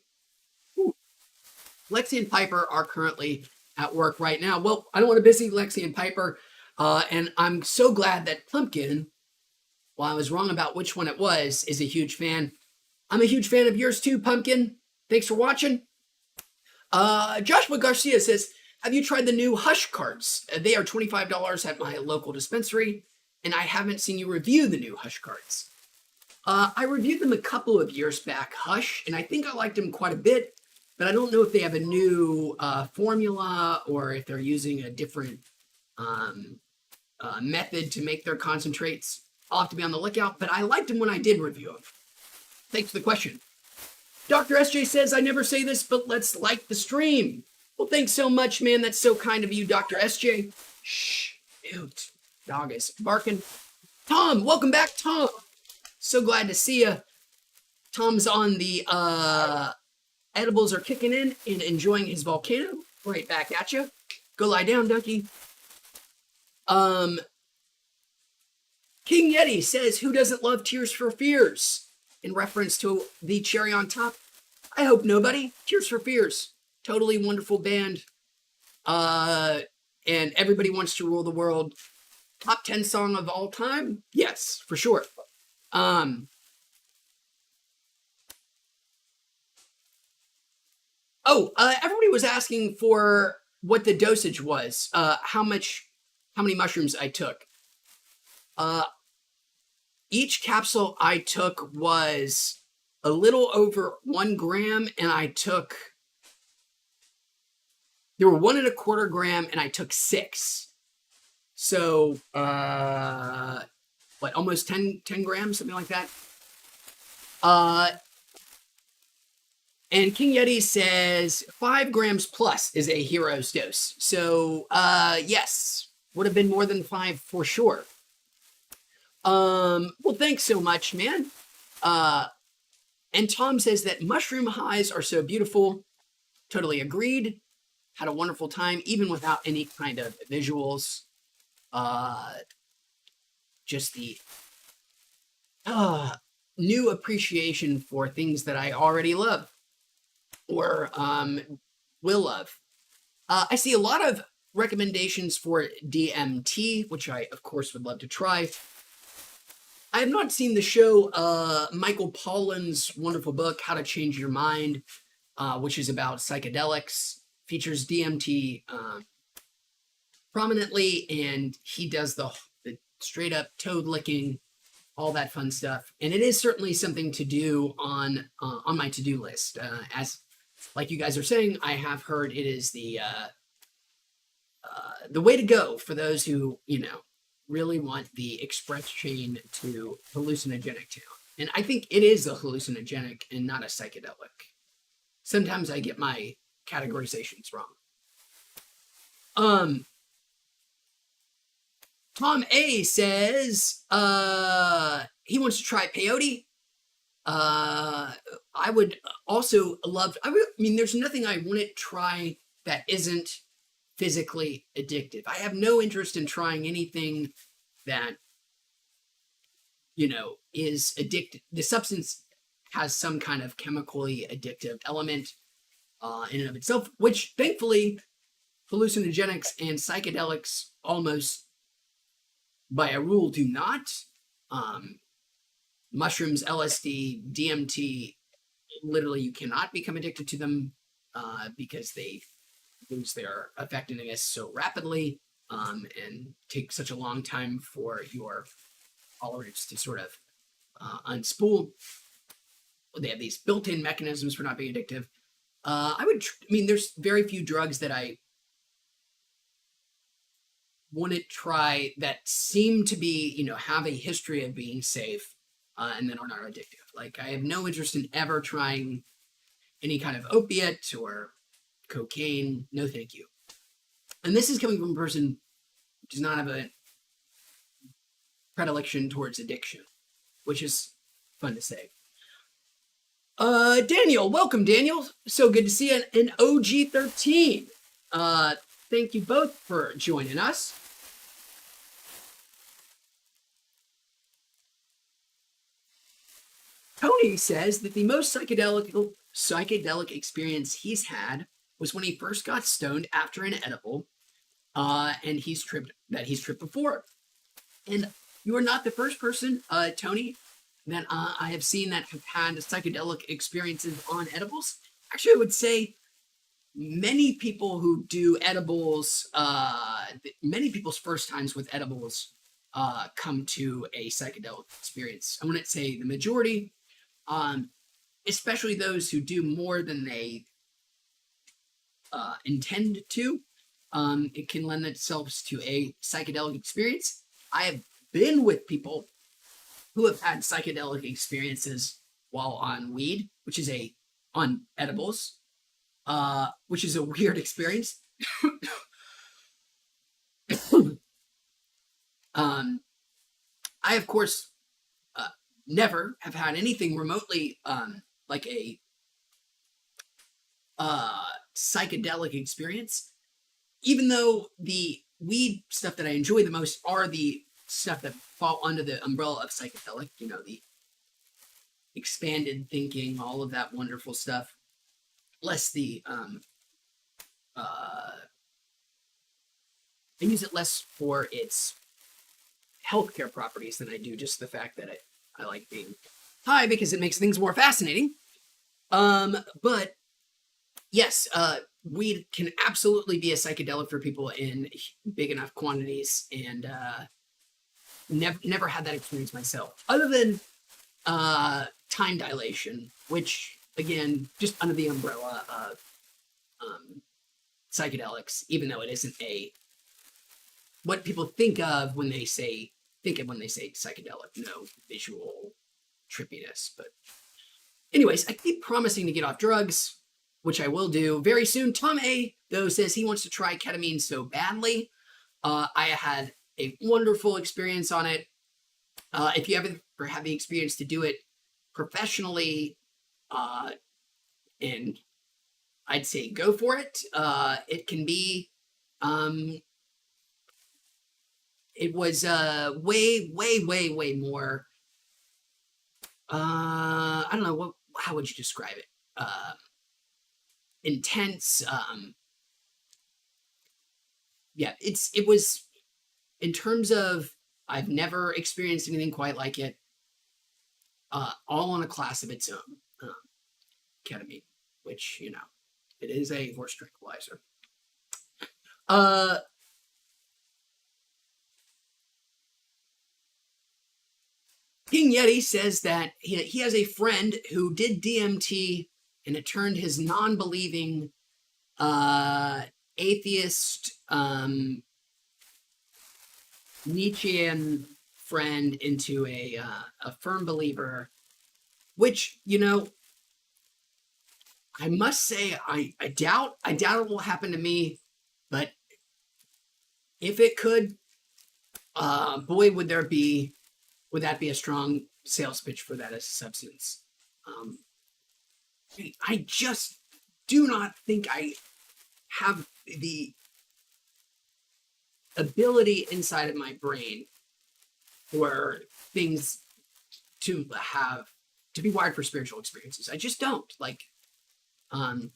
and Piper are currently at work right now. Well, I don't want to busy Lexi and Piper. And I'm so glad that Pumpkin, while I was wrong about which one it was, is a huge fan. I'm a huge fan of yours too, Pumpkin. Thanks for watching. Joshua Garcia says, have you tried the new Hush carts? They are $25 at my local dispensary, and I haven't seen you review the new Hush carts. I reviewed them a couple of years back, Hush, and I think I liked them quite a bit, but I don't know if they have a new formula or if they're using a different method to make their concentrates. I'll have to be on the lookout, but I liked them when I did review them. Thanks for the question. Dr. SJ says, I never say this, but let's like the stream. Well, thanks so much, man. That's so kind of you, Dr. SJ. Shh, mute. Dog is barking. Tom, welcome back, Tom. So glad to see you. Tom's on the edibles are kicking in and enjoying his volcano. Right back at you. Go lie down, Ducky. King Yeti says, who doesn't love Tears for Fears? In reference to the cherry on top. I hope nobody. Tears for Fears. Totally wonderful band. And Everybody Wants to Rule the World. Top 10 song of all time? Yes, for sure. Everybody was asking for what the dosage was. How many mushrooms I took. Each capsule I took was a little over 1 gram, and there were 1.25 gram, and I took 6. So, almost 10 grams, something like that. And King Yeti says 5 grams plus is a hero's dose. So, yes, would have been more than 5 for sure. Well, thanks so much, man. And Tom says that mushroom highs are so beautiful. Totally agreed. Had a wonderful time, even without any kind of visuals. Just the new appreciation for things that I already love or will love. I see a lot of recommendations for DMT, which I, of course, would love to try. I have not seen the show Michael Pollan's wonderful book, How to Change Your Mind, which is about psychedelics, features DMT prominently, and he does the straight up toad licking all that fun stuff. And it is certainly something to do on my to-do list. As like you guys are saying, I have heard it is the way to go for those who, really want the express chain to hallucinogenic town. And I think it is a hallucinogenic and not a psychedelic. Sometimes I get my categorizations wrong. Tom A says he wants to try peyote. I would also love. There's nothing I wouldn't try that isn't physically addictive. I have no interest in trying anything that is addictive. The substance has some kind of chemically addictive element in and of itself, which thankfully hallucinogenics and psychedelics almost by a rule do not. Mushrooms, LSD, DMT, literally you cannot become addicted to them because they lose their effectiveness so rapidly and take such a long time for your tolerance to sort of unspool. They have these built-in mechanisms for not being addictive. There's very few drugs that I wouldn't try that seem to be, have a history of being safe and then are not addictive. Like, I have no interest in ever trying any kind of opiate or cocaine. No, thank you. And this is coming from a person who does not have a predilection towards addiction, which is fun to say. Daniel, welcome, Daniel. So good to see you. An OG13. Thank you both for joining us. Tony says that the most psychedelic experience he's had was when he first got stoned after an edible, and he's tripped before. And you are not the first person, Tony, that I have seen that have had psychedelic experiences on edibles. Actually, I would say many people who do edibles, many people's first times with edibles come to a psychedelic experience. I wouldn't say the majority, especially those who do more than they intend to. It can lend itself to a psychedelic experience. I have been with people who have had psychedelic experiences while on weed, on edibles, which is a weird experience. I, of course, never have had anything remotely like a psychedelic experience, even though the weed stuff that I enjoy the most are the stuff that fall under the umbrella of psychedelic, the expanded thinking, all of that wonderful stuff, less the I use it less for its healthcare properties than I do just the fact that I like being high because it makes things more fascinating. But yes, weed can absolutely be a psychedelic for people in big enough quantities, and never had that experience myself, other than time dilation, which again, just under the umbrella of psychedelics, even though it isn't what people think of when they say psychedelic. No visual trippiness. But anyways, I keep promising to get off drugs, which I will do very soon. Tom A, though, says he wants to try ketamine so badly. I had a wonderful experience on it. If you ever have the experience to do it professionally, and I'd say go for it. It can be, it was way more, I don't know, how would you describe it? Intense. Yeah, it was, in terms of, I've never experienced anything quite like it. All on a class of its own. Ketamine, which, it is a horse tranquilizer. King Yeti says that he has a friend who did DMT and it turned his non-believing atheist Nietzschean friend into a firm believer, which, you know, I must say I doubt it will happen to me, but if it could, boy, would that be a strong sales pitch for that as a substance. I just do not think I have the ability inside of my brain for things to be wired for spiritual experiences. I just don't like. But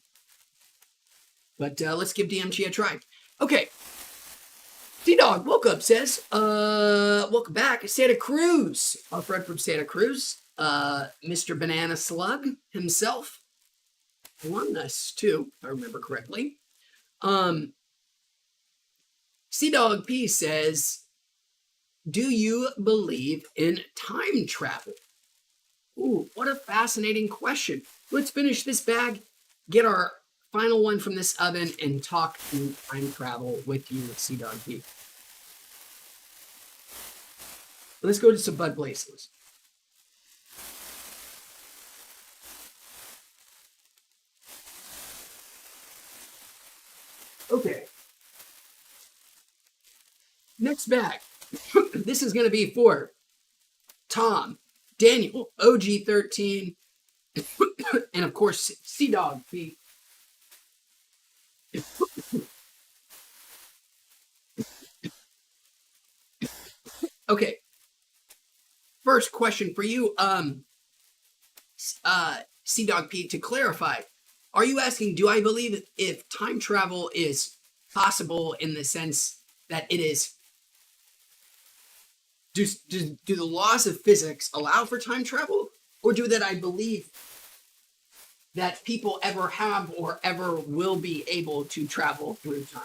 let's give DMT a try. Okay. D-Dog Woke Up says, welcome back. Santa Cruz. Our friend from Santa Cruz. Mr. Banana Slug himself. Alumnus, too, if I remember correctly. C-Dog P says, do you believe in time travel? Ooh, what a fascinating question. Let's finish this bag, get our final one from this oven, and talk time travel with you with C-Dog P. Let's go to some Bud Blazes. Okay. Next bag. This is going to be for Tom, Daniel, OG13, and of course, C-Dog P. Okay. First question for you, C-Dog P, to clarify, are you asking, do I believe if time travel is possible in the sense that it is, do the laws of physics allow for time travel? Or do that I believe that people ever have or ever will be able to travel through time?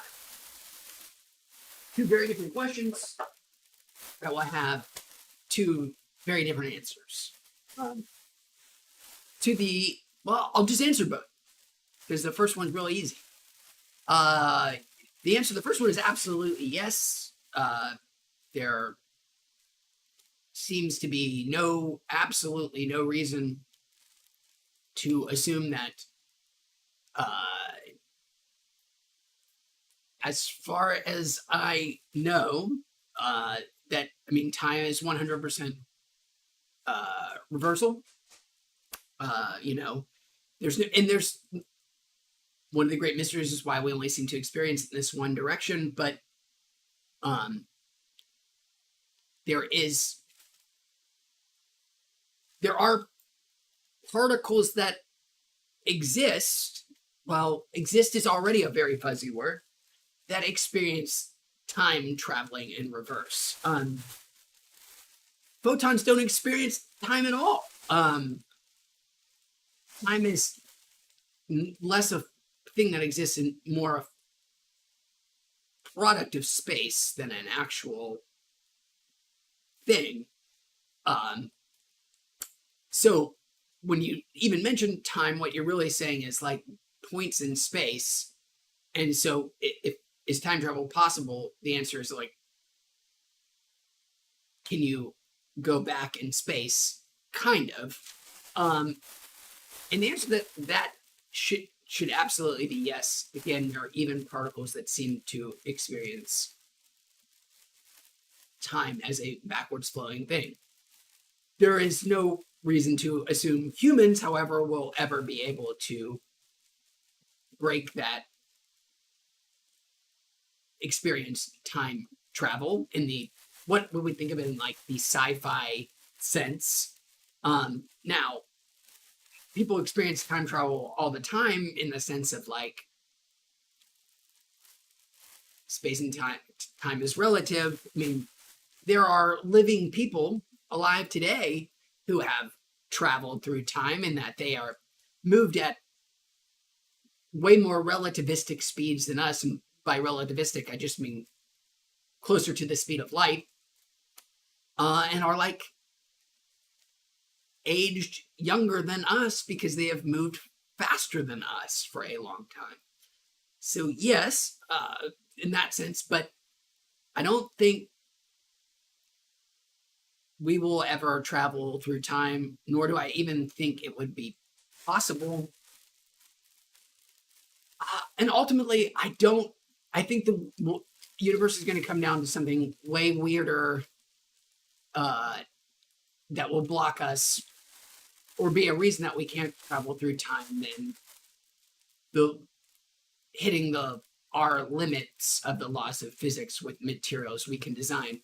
Two very different questions that will have two very different answers. I'll just answer both because the first one's really easy. The answer to the first one is absolutely yes. There seems to be absolutely no reason to assume that, as far as I know, time is 100% reversal. There's one of the great mysteries is why we only seem to experience it in this one direction, but there are particles that exist. Well, exist is already a very fuzzy word, that experience time traveling in reverse. Photons don't experience time at all. Time is less a thing that exists and more a product of space than an actual thing. So when you even mention time, what you're really saying is like points in space. And so if is time travel possible? The answer is like, can you go back in space? Kind of. And the answer to that should absolutely be yes. Again, there are even particles that seem to experience time as a backwards flowing thing. There is no reason to assume humans, however, will ever be able to break that experience time travel in the what would we think of it in like the sci-fi sense. Now, people experience time travel all the time in the sense of like space and time is relative. I mean, there are living people alive today who have traveled through time and that they are moved at way more relativistic speeds than us. And by relativistic, I just mean closer to the speed of light. And are like aged younger than us because they have moved faster than us for a long time. So yes, in that sense, but I don't think we will ever travel through time, nor do I even think it would be possible. And ultimately, I think the universe is going to come down to something way weirder that will block us or be a reason that we can't travel through time than the hitting our limits of the laws of physics with materials we can design.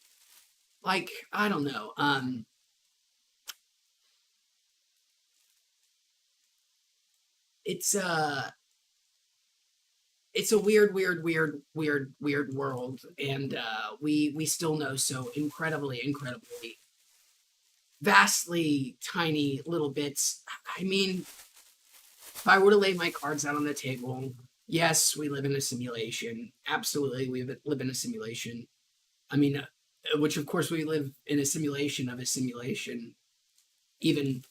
Like, I don't know. It's a weird world, and we still know so incredibly, vastly tiny little bits. I mean, if I were to lay my cards out on the table, yes, we live in a simulation. Absolutely, we live in a simulation. I mean, which of course we live in a simulation of a simulation. Even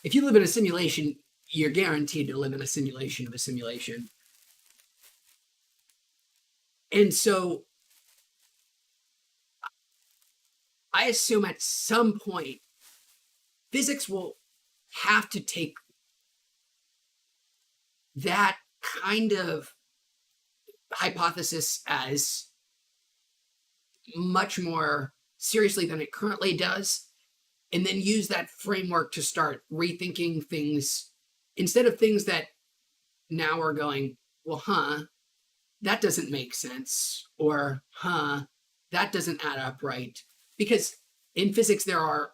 if you live in a simulation, you're guaranteed to live in a simulation of a simulation. And so I assume at some point physics will have to take that kind of hypothesis as much more seriously than it currently does, and then use that framework to start rethinking things instead of things that now are going, well, that doesn't make sense, or that doesn't add up right. Because in physics, there are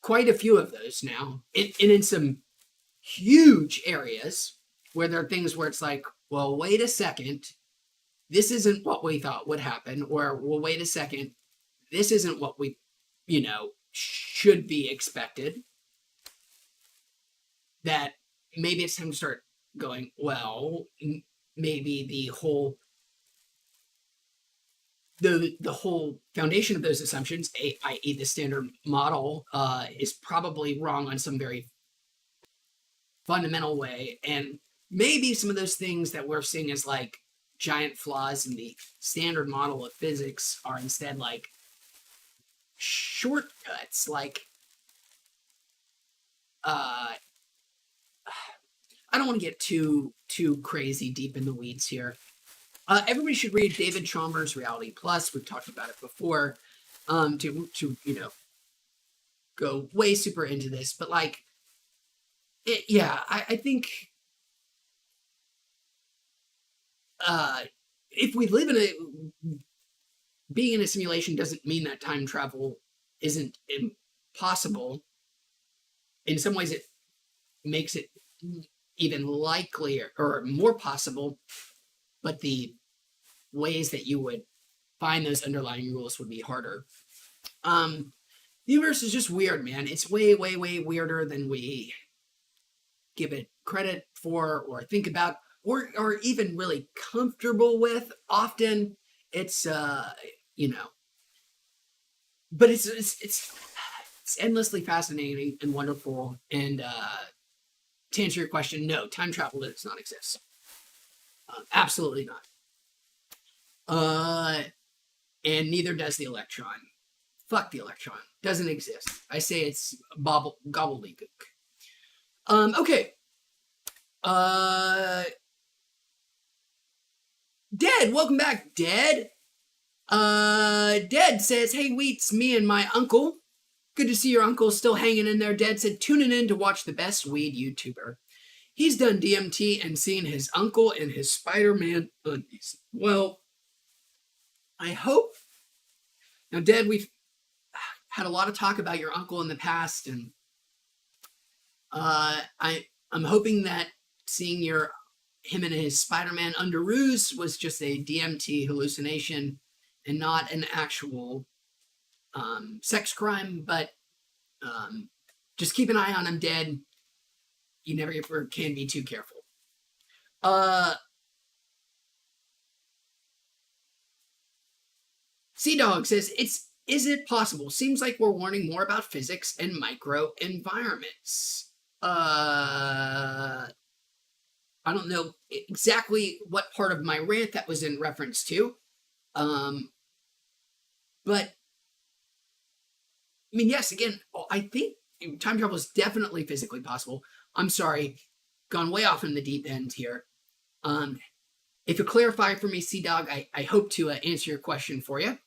quite a few of those now, and in some huge areas where there are things where it's like, well, wait a second, this isn't what we thought would happen, or, well, wait a second, this isn't what we, should be expected. That maybe it's time to start going, well, maybe the whole foundation of those assumptions, i.e. the standard model, is probably wrong on some very fundamental way. And maybe some of those things that we're seeing as like giant flaws in the standard model of physics are instead like shortcuts. Like, I don't want to get too crazy deep in the weeds here. Everybody should read David Chalmers' Reality Plus. We've talked about it before. To go way super into this, but like, I think if we live in being in a simulation doesn't mean that time travel isn't impossible. In some ways, it makes it even likelier or more possible, but the ways that you would find those underlying rules would be harder. The universe is just weird, man. It's way weirder than we give it credit for or think about or even really comfortable with. Often it's but it's endlessly fascinating and wonderful. And to answer your question, no, time travel does not exist. Absolutely not. And neither does the electron. Fuck the electron. Doesn't exist. I say it's gobbledygook. Okay. Dead, welcome back, Dead. Dead says, hey, Wheats, me and my uncle. Good to see your uncle still hanging in there. Dead said, tuning in to watch the best weed YouTuber. He's done DMT and seen his uncle in his Spider-Man undies. Well, I hope. Now, Dead, we've had a lot of talk about your uncle in the past, and I'm hoping that seeing him in his Spider-Man underoos was just a DMT hallucination and not an actual sex crime. But just keep an eye on him, Dead. You never ever can be too careful. Sea Dog says, it's Is it possible? Seems like we're learning more about physics and microenvironments. I don't know exactly what part of my rant that was in reference to. But I mean, yes, again, I think time travel is definitely physically possible. I'm sorry, gone way off in the deep end here. If you clarify for me, Sea Dog, I hope to answer your question for you.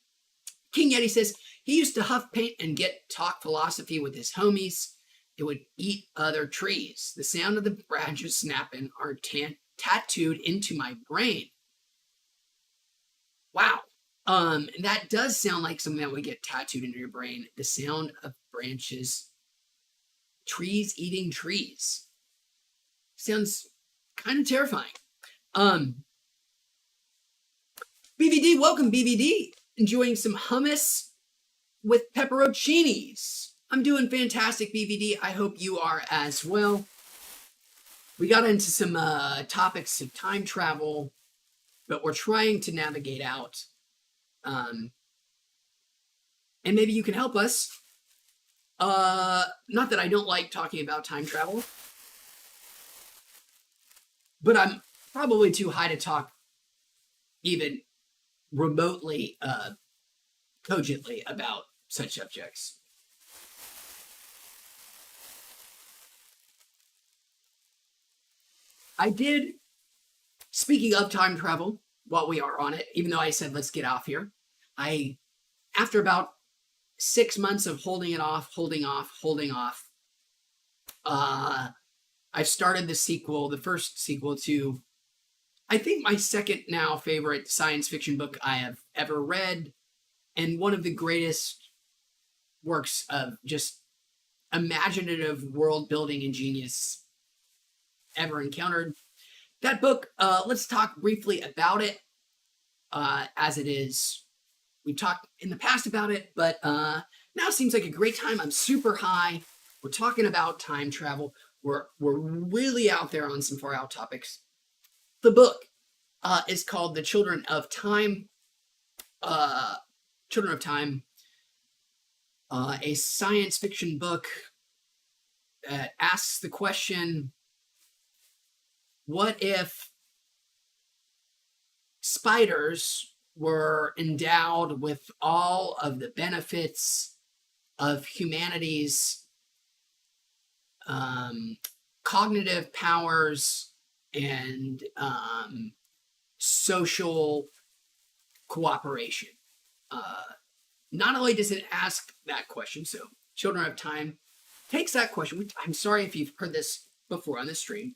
King Yeti says he used to huff paint and get talk philosophy with his homies. It would eat other trees. The sound of the branches snapping are tattooed into my brain. Wow. That does sound like something that would get tattooed into your brain. The sound of branches, trees eating trees. Sounds kind of terrifying. BVD, welcome, BVD. Enjoying some hummus with pepperoncinis. I'm doing fantastic, BVD. I hope you are as well. We got into some topics of time travel, but we're trying to navigate out. And maybe you can help us. Not that I don't like talking about time travel, but I'm probably too high to talk even remotely cogently about such subjects. I did, speaking of time travel, while we are on it, even though I said let's get off here, after about 6 months of holding off, I've started the first sequel to, I think, my second now favorite science fiction book I have ever read, and one of the greatest works of just imaginative world building and genius ever encountered. That book, let's talk briefly about it, as it is. We've talked in the past about it, but now seems like a great time. I'm super high. We're talking about time travel. We're really out there on some far out topics. The book is called The Children of Time. Children of Time, a science fiction book that asks the question, what if spiders were endowed with all of the benefits of humanity's cognitive powers and social cooperation? Not only does it ask that question, so Children of Time takes that question. I'm sorry if you've heard this before on this stream,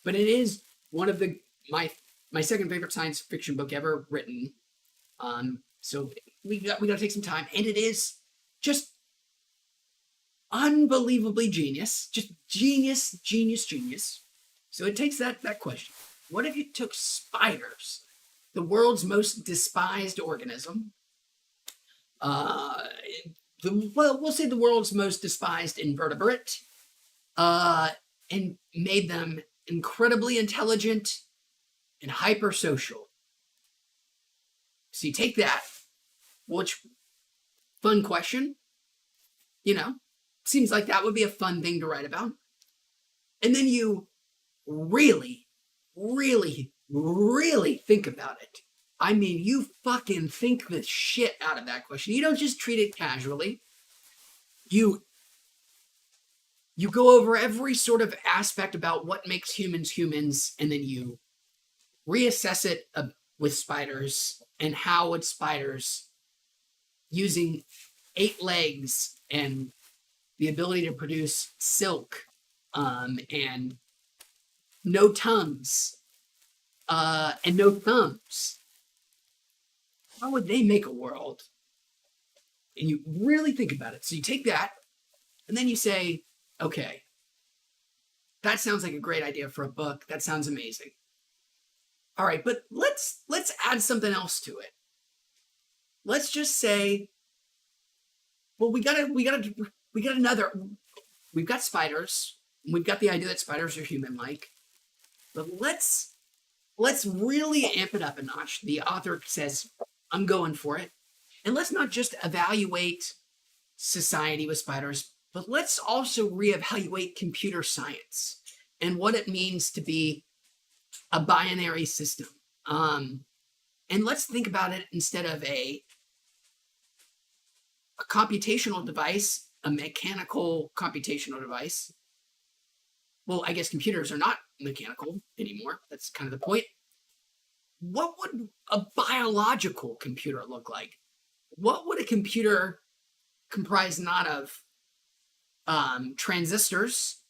but it is one of my second favorite science fiction book ever written. So we got to take some time, and it is just unbelievably genius, just genius. So it takes that question. What if you took spiders, the world's most despised organism, we'll say the world's most despised invertebrate, and made them incredibly intelligent and hypersocial? So you take that, which, fun question, seems like that would be a fun thing to write about. And then you really, really, really think about it. I mean, you fucking think the shit out of that question. You don't just treat it casually. You go over every sort of aspect about what makes humans humans, and then you reassess it with spiders, and how would spiders, using 8 legs and the ability to produce silk, and no tongues, and no thumbs, how would they make a world? And you really think about it. So you take that, and then you say, okay, that sounds like a great idea for a book. That sounds amazing. All right, but let's add something else to it. Let's just say, well, we've got spiders. We've got the idea that spiders are human-like, but let's really amp it up a notch. The author says, I'm going for it. And let's not just evaluate society with spiders, but let's also reevaluate computer science and what it means to be a binary system. And let's think about it instead of a computational device, a mechanical computational device. Well, I guess computers are not mechanical anymore. That's kind of the point. What would a biological computer look like? What would a computer comprise not of transistors,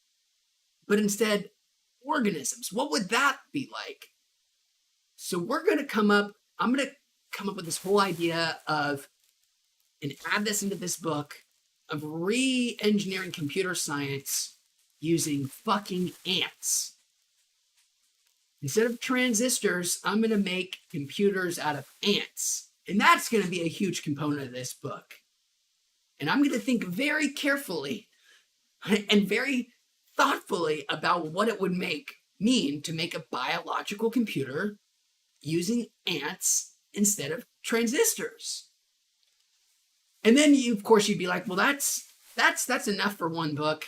but instead organisms? What would that be like? So I'm going to come up with this whole idea of, and add this into this book, of re-engineering computer science using fucking ants. Instead of transistors, I'm going to make computers out of ants. And that's going to be a huge component of this book. And I'm going to think very carefully and very thoughtfully about what it would mean to make a biological computer using ants instead of transistors. And then you'd be like, well, that's enough for one book.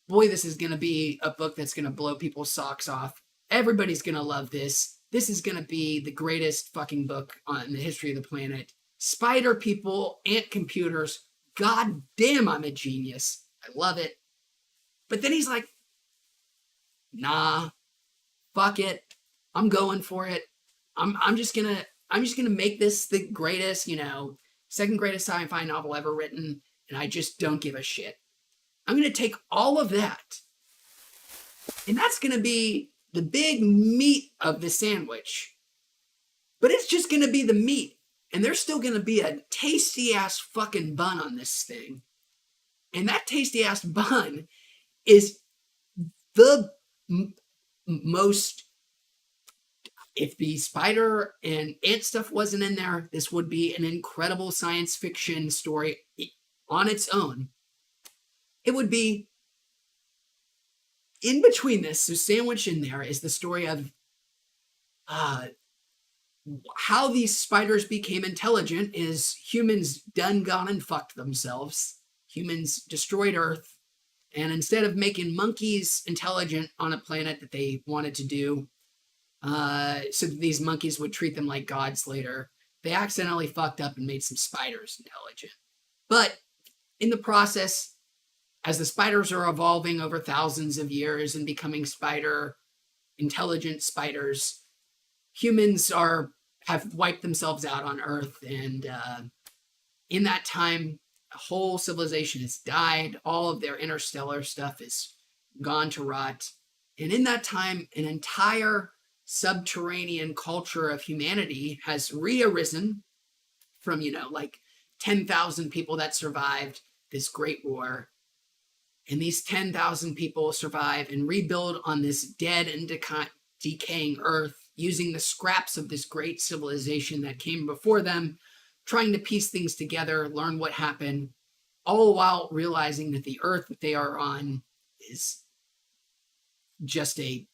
Boy, this is going to be a book that's going to blow people's socks off. Everybody's going to love this. This is going to be the greatest fucking book on the history of the planet. Spider people, ant computers. God damn, I'm a genius. I love it. But then he's like, nah, fuck it. I'm going for it. I'm just gonna make this the greatest, second greatest sci-fi novel ever written, and I just don't give a shit. I'm gonna take all of that, and that's gonna be the big meat of the sandwich. But it's just gonna be the meat, and there's still gonna be a tasty ass fucking bun on this thing. And that tasty ass bun is the most. If the spider and ant stuff wasn't in there, this would be an incredible science fiction story on its own. It would be in between this, so sandwiched in there is the story of how these spiders became intelligent. Is humans done gone and fucked themselves. Humans destroyed Earth, and instead of making monkeys intelligent on a planet that they wanted to do, so that these monkeys would treat them like gods later, they accidentally fucked up and made some spiders intelligent. But in the process, as the spiders are evolving over thousands of years and becoming intelligent spiders, humans have wiped themselves out on Earth, and in that time, a whole civilization has died. All of their interstellar stuff is gone to rot. And in that time, an entire subterranean culture of humanity has rearisen from, like 10,000 people that survived this great war. And these 10,000 people survive and rebuild on this dead and decaying Earth using the scraps of this great civilization that came before them, trying to piece things together, learn what happened, all while realizing that the Earth that they are on is just a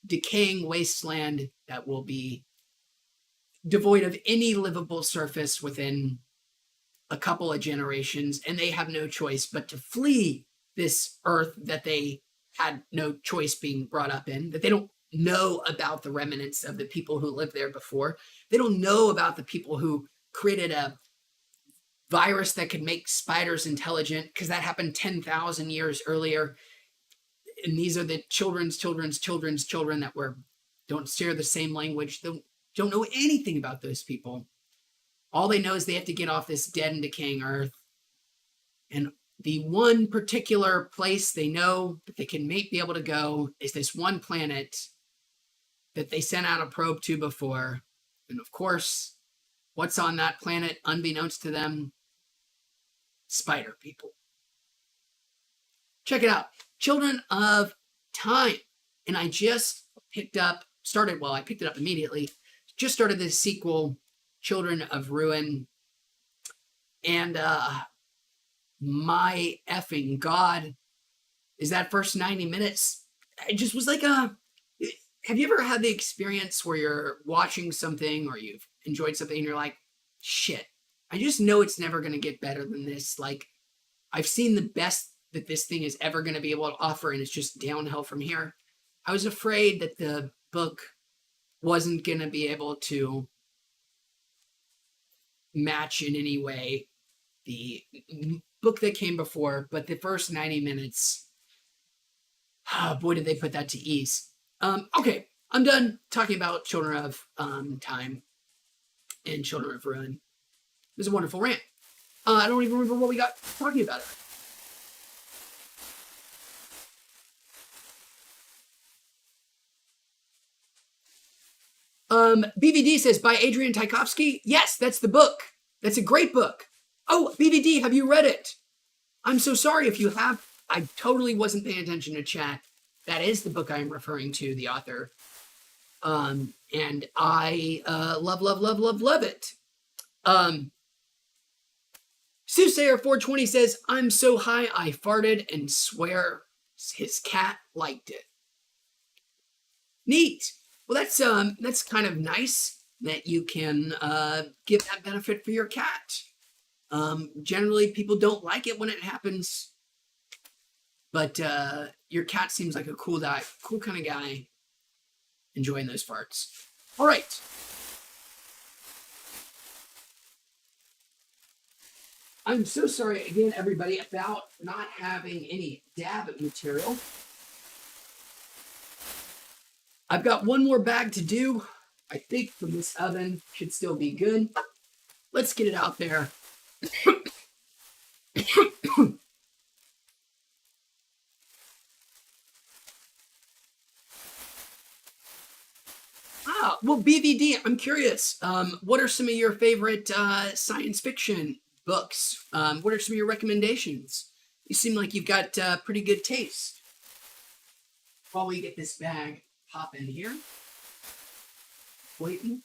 decaying wasteland that will be devoid of any livable surface within a couple of generations, and they have no choice but to flee this Earth that they had no choice being brought up in, that they don't know about the remnants of the people who lived there before. They don't know about the people who created a virus that could make spiders intelligent, because that happened 10,000 years earlier. And these are the children's children that don't share the same language, don't know anything about those people. All they know is they have to get off this dead and decaying Earth. And the one particular place they know that they can be able to go is this one planet that they sent out a probe to before. And of course, what's on that planet, unbeknownst to them? Spider people. Check it out. Children of Time. And I just I picked it up immediately. Just started this sequel, Children of Ruin. And my effing God, is that first 90 minutes? It just was like have you ever had the experience where you're watching something or you've enjoyed something and you're like, shit, I just know it's never going to get better than this. Like, I've seen the best that this thing is ever going to be able to offer, and it's just downhill from here. I was afraid that the book wasn't going to be able to match in any way the book that came before, but the first 90 minutes, oh boy, did they put that to ease. Okay, I'm done talking about Children of Time and Children of Ruin. It was a wonderful rant. I don't even remember what we got talking about it. BVD says, by Adrian Tchaikovsky. Yes, that's the book. That's a great book. Oh, BVD, have you read it? I'm so sorry if you have. I totally wasn't paying attention to chat. That is the book I'm referring to, the author. And I love it. Soothsayer420 says, I'm so high I farted and swear his cat liked it. Neat. Well, that's kind of nice that you can give that benefit for your cat. Generally, people don't like it when it happens, but your cat seems like a cool kind of guy, enjoying those farts. All right. I'm so sorry again, everybody, about not having any dab material. I've got one more bag to do. I think from this oven should still be good. Let's get it out there. Well, BVD, I'm curious. What are some of your favorite science fiction books? What are some of your recommendations? You seem like you've got pretty good taste. While we get this bag pop in here. Waiting.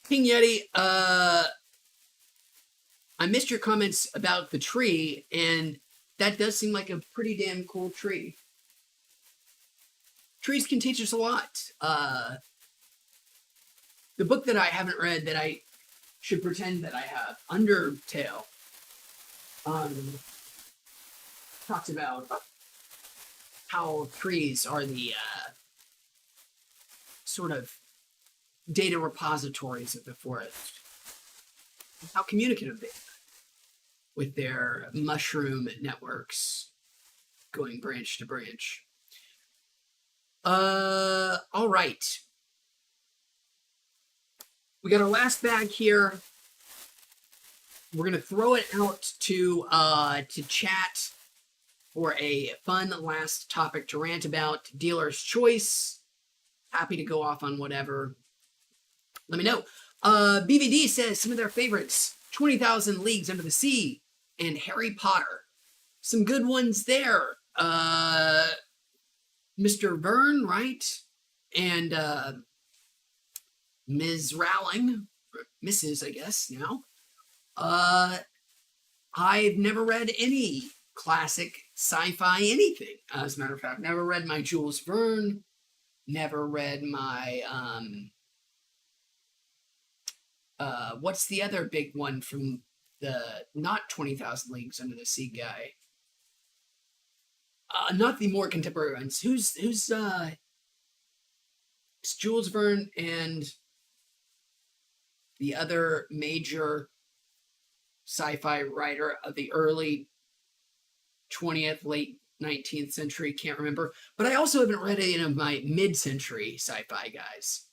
King Yeti, I missed your comments about the tree, and that does seem like a pretty damn cool tree. Trees can teach us a lot. The book that I haven't read that I should pretend that I have, Undertale, talks about how trees are the sort of data repositories of the forest. How communicative they are with their mushroom networks going branch to branch. All right. We got our last bag here. We're gonna throw it out to chat for a fun last topic to rant about. Dealer's choice. Happy to go off on whatever. Let me know. BVD says some of their favorites: 20,000 Leagues Under the Sea and Harry Potter. Some good ones there. Mr. Verne, right? And Ms. Rowling, Mrs. I guess now. I've never read any classic sci-fi anything. As a matter of fact, never read my Jules Verne. Never read my what's the other big one from the not 20,000 Leagues Under the Sea guy? Not the more contemporary ones. Who's it's Jules Verne and the other major sci-fi writer of the early 20th, late 19th century, can't remember. But I also haven't read any of my mid-century sci-fi guys.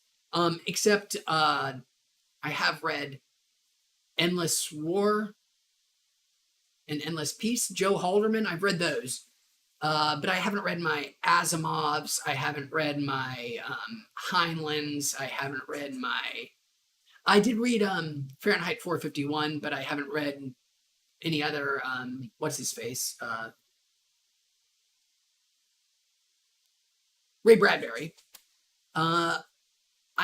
Except I have read Endless War and Endless Peace, Joe Haldeman. I've read those. But I haven't read my Asimovs. I haven't read my Heinleins. I haven't read my... I did read Fahrenheit 451, but I haven't read any other... what's his face? Ray Bradbury. I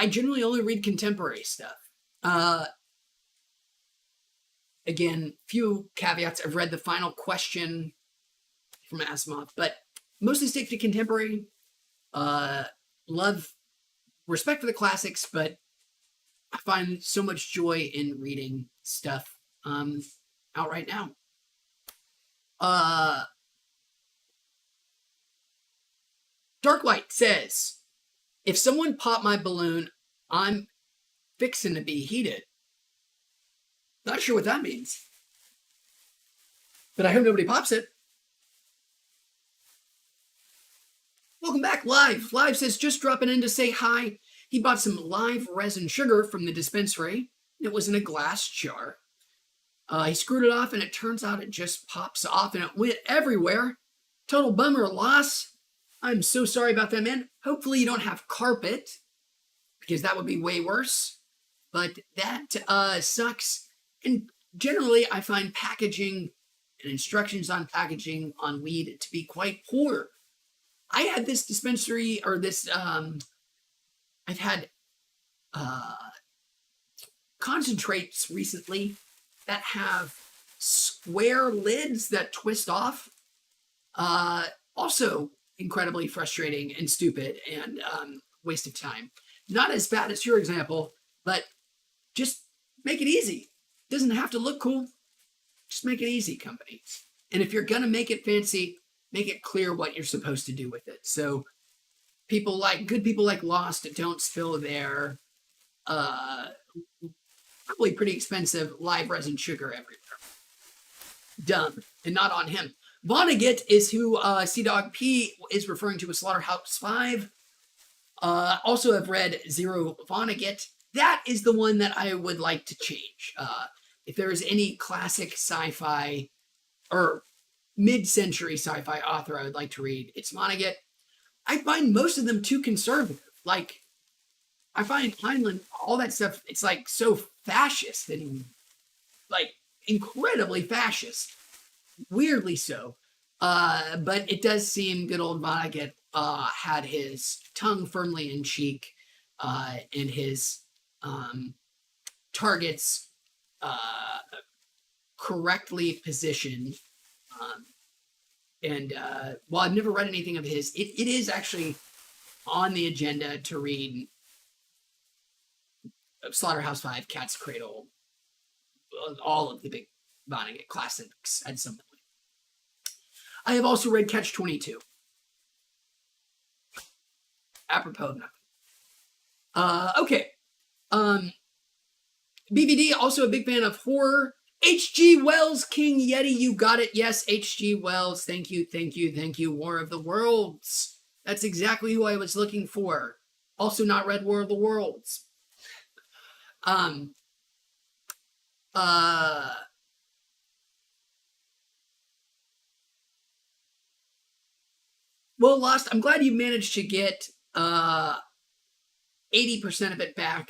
generally only read contemporary stuff. Again, few caveats. I've read The Final Question from Asimov, but mostly stick to contemporary. respect for the classics, but I find so much joy in reading stuff out right now. Darklight says, if someone popped my balloon, I'm fixing to be heated. Not sure what that means, but I hope nobody pops it. Welcome back, Live. Live says, just dropping in to say hi. He bought some live resin sugar from the dispensary. It was in a glass jar. He screwed it off, and it turns out it just pops off, and it went everywhere. Total bummer loss. I'm so sorry about that, man. Hopefully you don't have carpet, because that would be way worse. But that sucks. And generally, I find packaging and instructions on packaging on weed to be quite poor. I had this dispensary, or this, I've had concentrates recently that have square lids that twist off. Also incredibly frustrating and stupid and waste of time. Not as bad as your example, but just make it easy. Doesn't have to look cool. Just make it easy, company. And if you're going to make it fancy, make it clear what you're supposed to do with it. So good people like Lost don't spill their probably pretty expensive live resin sugar everywhere. Dumb. And not on him. Vonnegut is who Sea Dog P is referring to as Slaughterhouse 5. Also have read Zero Vonnegut. That is the one that I would like to change. If there is any classic sci-fi or mid-century sci-fi author I would like to read, it's Vonnegut. I find most of them too conservative. Like, I find Heinlein, all that stuff, it's like so fascist and like incredibly fascist. Weirdly so. But it does seem good old Vonnegut had his tongue firmly in cheek and his targets correctly positioned. And while I've never read anything of his, it is actually on the agenda to read Slaughterhouse 5, Cat's Cradle, all of the big Vonnegut classics at some point. I have also read Catch-22. Apropos of nothing. Okay. BBD, also a big fan of horror. H.G. Wells, King Yeti, you got it. Yes, H.G. Wells. Thank you, thank you, thank you. War of the Worlds. That's exactly who I was looking for. Also not read War of the Worlds. Well, Lost, I'm glad you managed to get 80% of it back.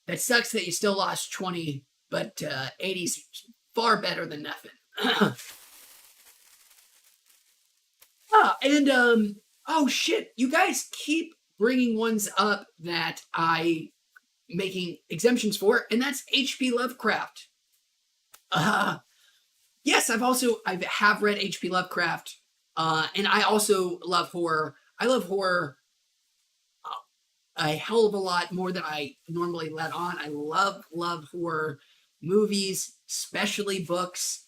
That sucks that you still lost 20, but 80's far better than nothing. Oh shit, you guys keep bringing ones up that I making exemptions for, and that's H.P. Lovecraft. Yes, I have read H.P. Lovecraft, and I also love horror. I love horror a hell of a lot more than I normally let on. I love horror movies, especially books.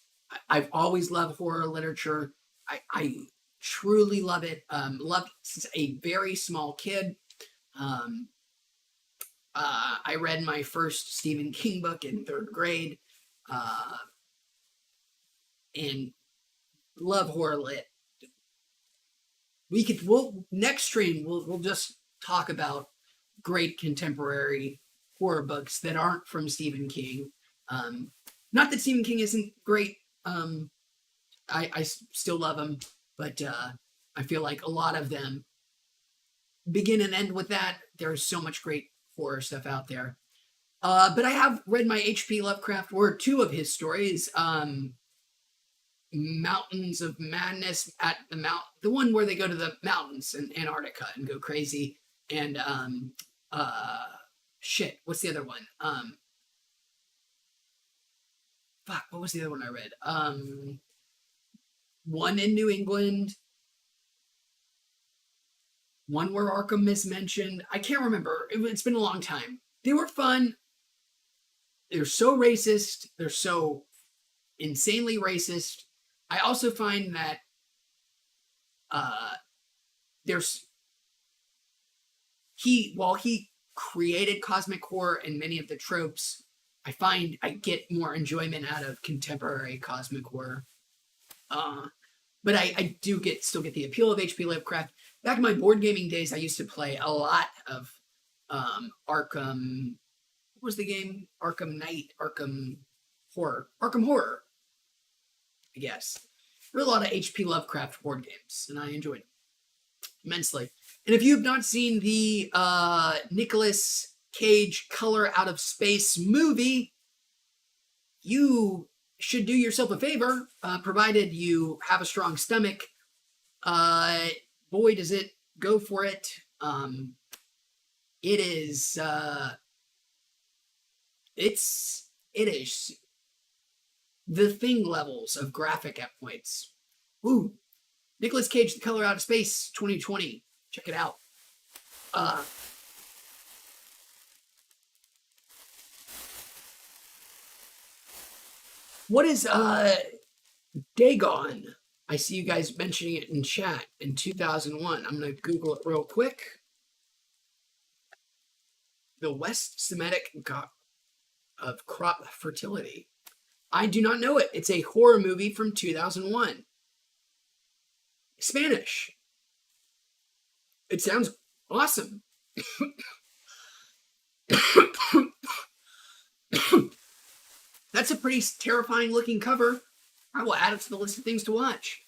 I've always loved horror literature. I truly love it. Loved since a very small kid. I read my first Stephen King book in 3rd grade, and love horror lit. Next stream we'll just talk about great contemporary horror books that aren't from Stephen King. Not that Stephen King isn't great. I still love him, but I feel like a lot of them begin and end with that. There's so much great horror stuff out there. But I have read my H.P. Lovecraft, or 2 of his stories. Mountains of Madness at the one where they go to the mountains in Antarctica and go crazy, and what's the other one? What was the other one I read? One in New England. one where Arkham is mentioned. I can't remember. It's been a long time. They were fun. They're so racist. They're so insanely racist. I also find that uh, there's while he created cosmic horror and many of the tropes, I find I get more enjoyment out of contemporary cosmic horror. Uh, but I do still get the appeal of H.P. Lovecraft. Back in my board gaming days, I used to play a lot of Arkham. What was the game? Arkham Knight, Arkham Horror, I guess. There were a lot of H.P. Lovecraft board games, and I enjoyed it immensely. And if you've not seen the Nicolas Cage Color Out of Space movie, you should do yourself a favor, provided you have a strong stomach. Boy, does it go for it. It is it is the Thing levels of graphic at points. Ooh, Nicolas Cage, The Color Out of Space, 2020. Check it out. What is Dagon? I see you guys mentioning it in chat in 2001. I'm going to Google it real quick. The West Semitic god of crop fertility. I do not know it. It's a horror movie from 2001. Spanish. It sounds awesome. That's a pretty terrifying looking cover. I will add it to the list of things to watch.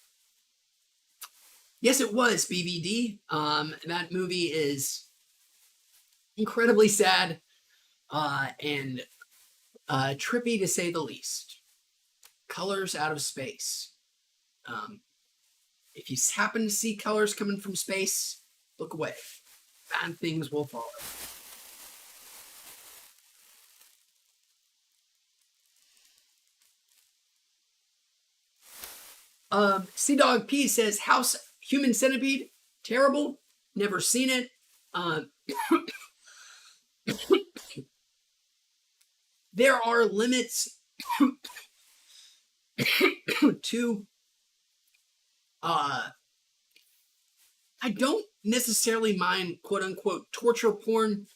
Yes, it was BBD. That movie is incredibly sad and trippy to say the least. Colors Out of Space. If you happen to see colors coming from space, look away. Bad things will follow. Sea Dog P says House Human Centipede, terrible. Never seen it. There are limits to I don't necessarily mind quote unquote torture porn.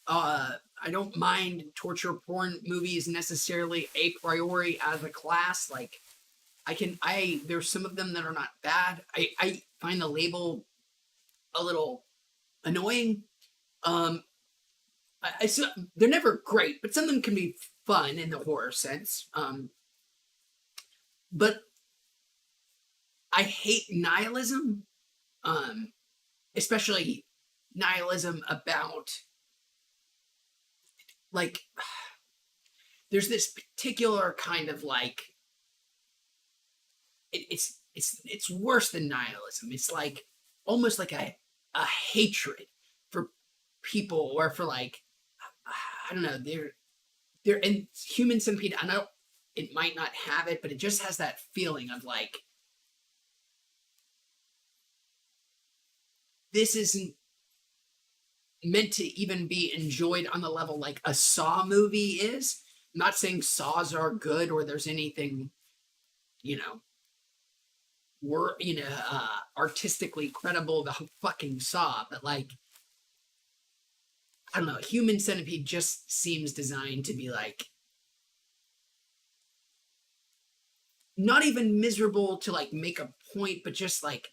I don't mind torture porn movies necessarily a priori as a class. Like there's some of them that are not bad. I find the label a little annoying. They're never great, but some of them can be fun in the horror sense. But I hate nihilism, especially nihilism about like there's this particular kind of like it's worse than nihilism. It's like almost like a hatred for people or for like I don't know, they're in Human Centipede. I know it might not have it, but it just has that feeling of like this isn't meant to even be enjoyed on the level like a Saw movie is. I'm not saying Saws are good or there's anything, artistically credible about fucking Saw, but like I don't know, Human Centipede just seems designed to be like not even miserable to like make a point, but just like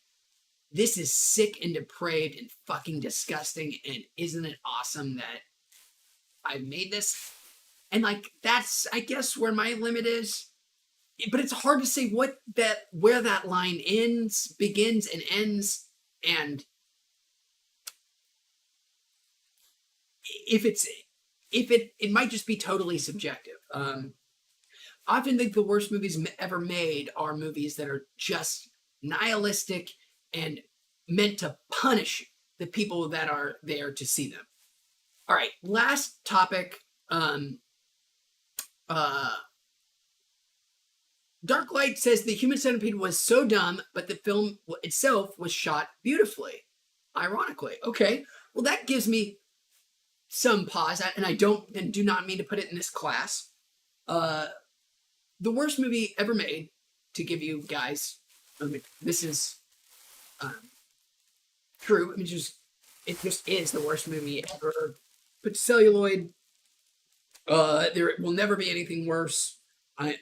this is sick and depraved and fucking disgusting, and isn't it awesome that I made this? And like that's I guess where my limit is. But it's hard to say where that line begins and ends, and if it might just be totally subjective. I often think the worst movies ever made are movies that are just nihilistic and meant to punish the people that are there to see them. All right, last topic. Darklight says the Human Centipede was so dumb, but the film itself was shot beautifully. Ironically. Okay. Well, that gives me some pause, and I do not mean to put it in this class. The worst movie ever made, to give you guys, I mean, this is true. I mean, it just is the worst movie ever put to celluloid. There will never be anything worse. I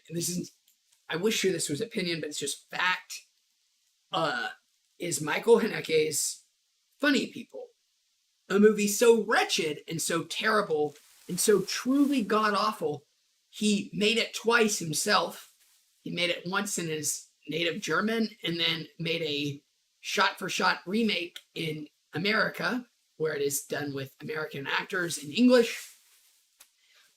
wish this was opinion, but it's just fact. Is Michael Haneke's Funny People, a movie so wretched and so terrible and so truly god awful. He made it twice himself. He made it once in his native German, and then made a shot-for-shot remake in America, where it is done with American actors in English.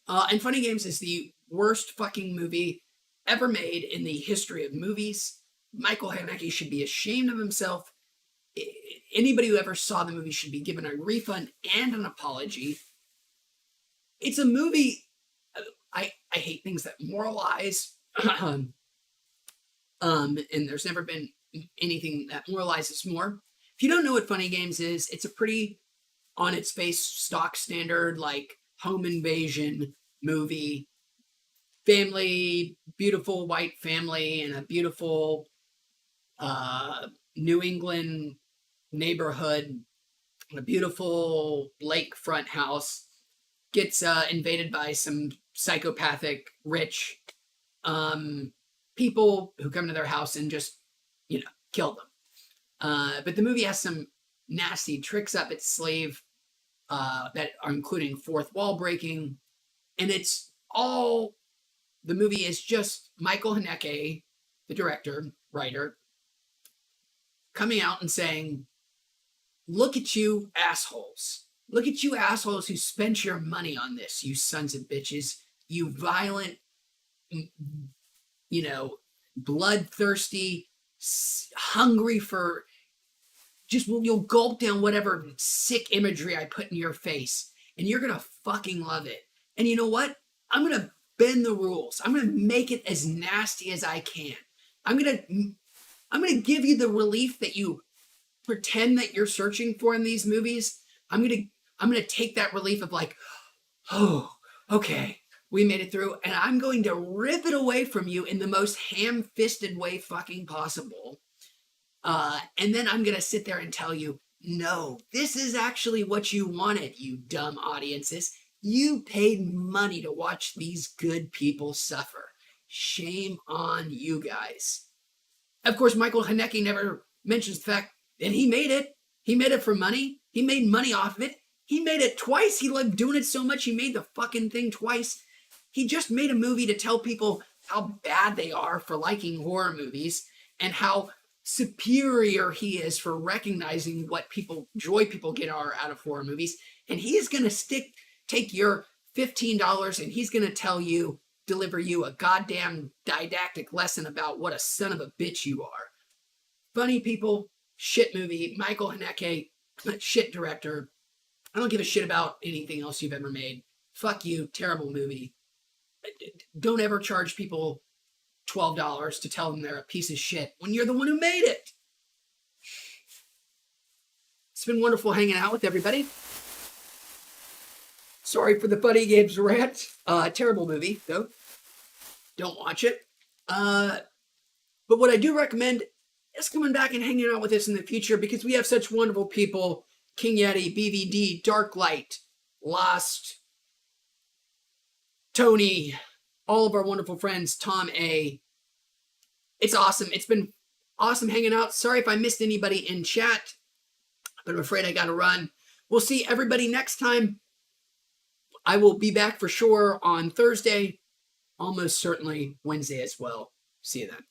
And Funny Games is the worst fucking movie ever made in the history of movies. Michael Haneke should be ashamed of himself. Anybody who ever saw the movie should be given a refund and an apology. It's a movie. I hate things that moralize. And there's never been anything that moralizes more. If you don't know what Funny Games is, it's a pretty on its face stock standard like home invasion movie. Family, beautiful white family in a beautiful New England neighborhood, a beautiful lakefront house, gets invaded by some psychopathic rich people who come to their house and just, kill them. But the movie has some nasty tricks up its sleeve that are including fourth wall breaking. And the movie is just Michael Haneke, the director, writer, coming out and saying, look at you assholes. Look at you assholes who spent your money on this, you sons of bitches. You violent, bloodthirsty, hungry for you'll gulp down whatever sick imagery I put in your face, and you're gonna fucking love it. And you know what? I'm gonna bend the rules. I'm gonna make it as nasty as I can. I'm gonna give you the relief that you pretend that you're searching for in these movies. I'm gonna take that relief of like, oh, okay, we made it through, and I'm going to rip it away from you in the most ham-fisted way fucking possible. And then I'm gonna sit there and tell you, no, this is actually what you wanted, you dumb audiences. You paid money to watch these good people suffer. Shame on you guys. Of course, Michael Haneke never mentions the fact that he made it. He made it for money. He made money off of it. He made it twice. He loved doing it so much he made the fucking thing twice. He just made a movie to tell people how bad they are for liking horror movies and how superior he is for recognizing what joy people get out of horror movies. And he is going to take your $15 and he's going to deliver you a goddamn didactic lesson about what a son of a bitch you are. Funny People, shit movie. Michael Haneke, shit director. I don't give a shit about anything else you've ever made. Fuck you, terrible movie. Don't ever charge people $12 to tell them they're a piece of shit when you're the one who made it. It's been wonderful hanging out with everybody. Sorry for the Funny Games rant. Terrible movie, though. Don't watch it. But what I do recommend is coming back and hanging out with us in the future because we have such wonderful people. King Yeti, BVD, Darklight, Lost, Tony, all of our wonderful friends, Tom A. It's awesome. It's been awesome hanging out. Sorry if I missed anybody in chat, but I'm afraid I got to run. We'll see everybody next time. I will be back for sure on Thursday, almost certainly Wednesday as well. See you then.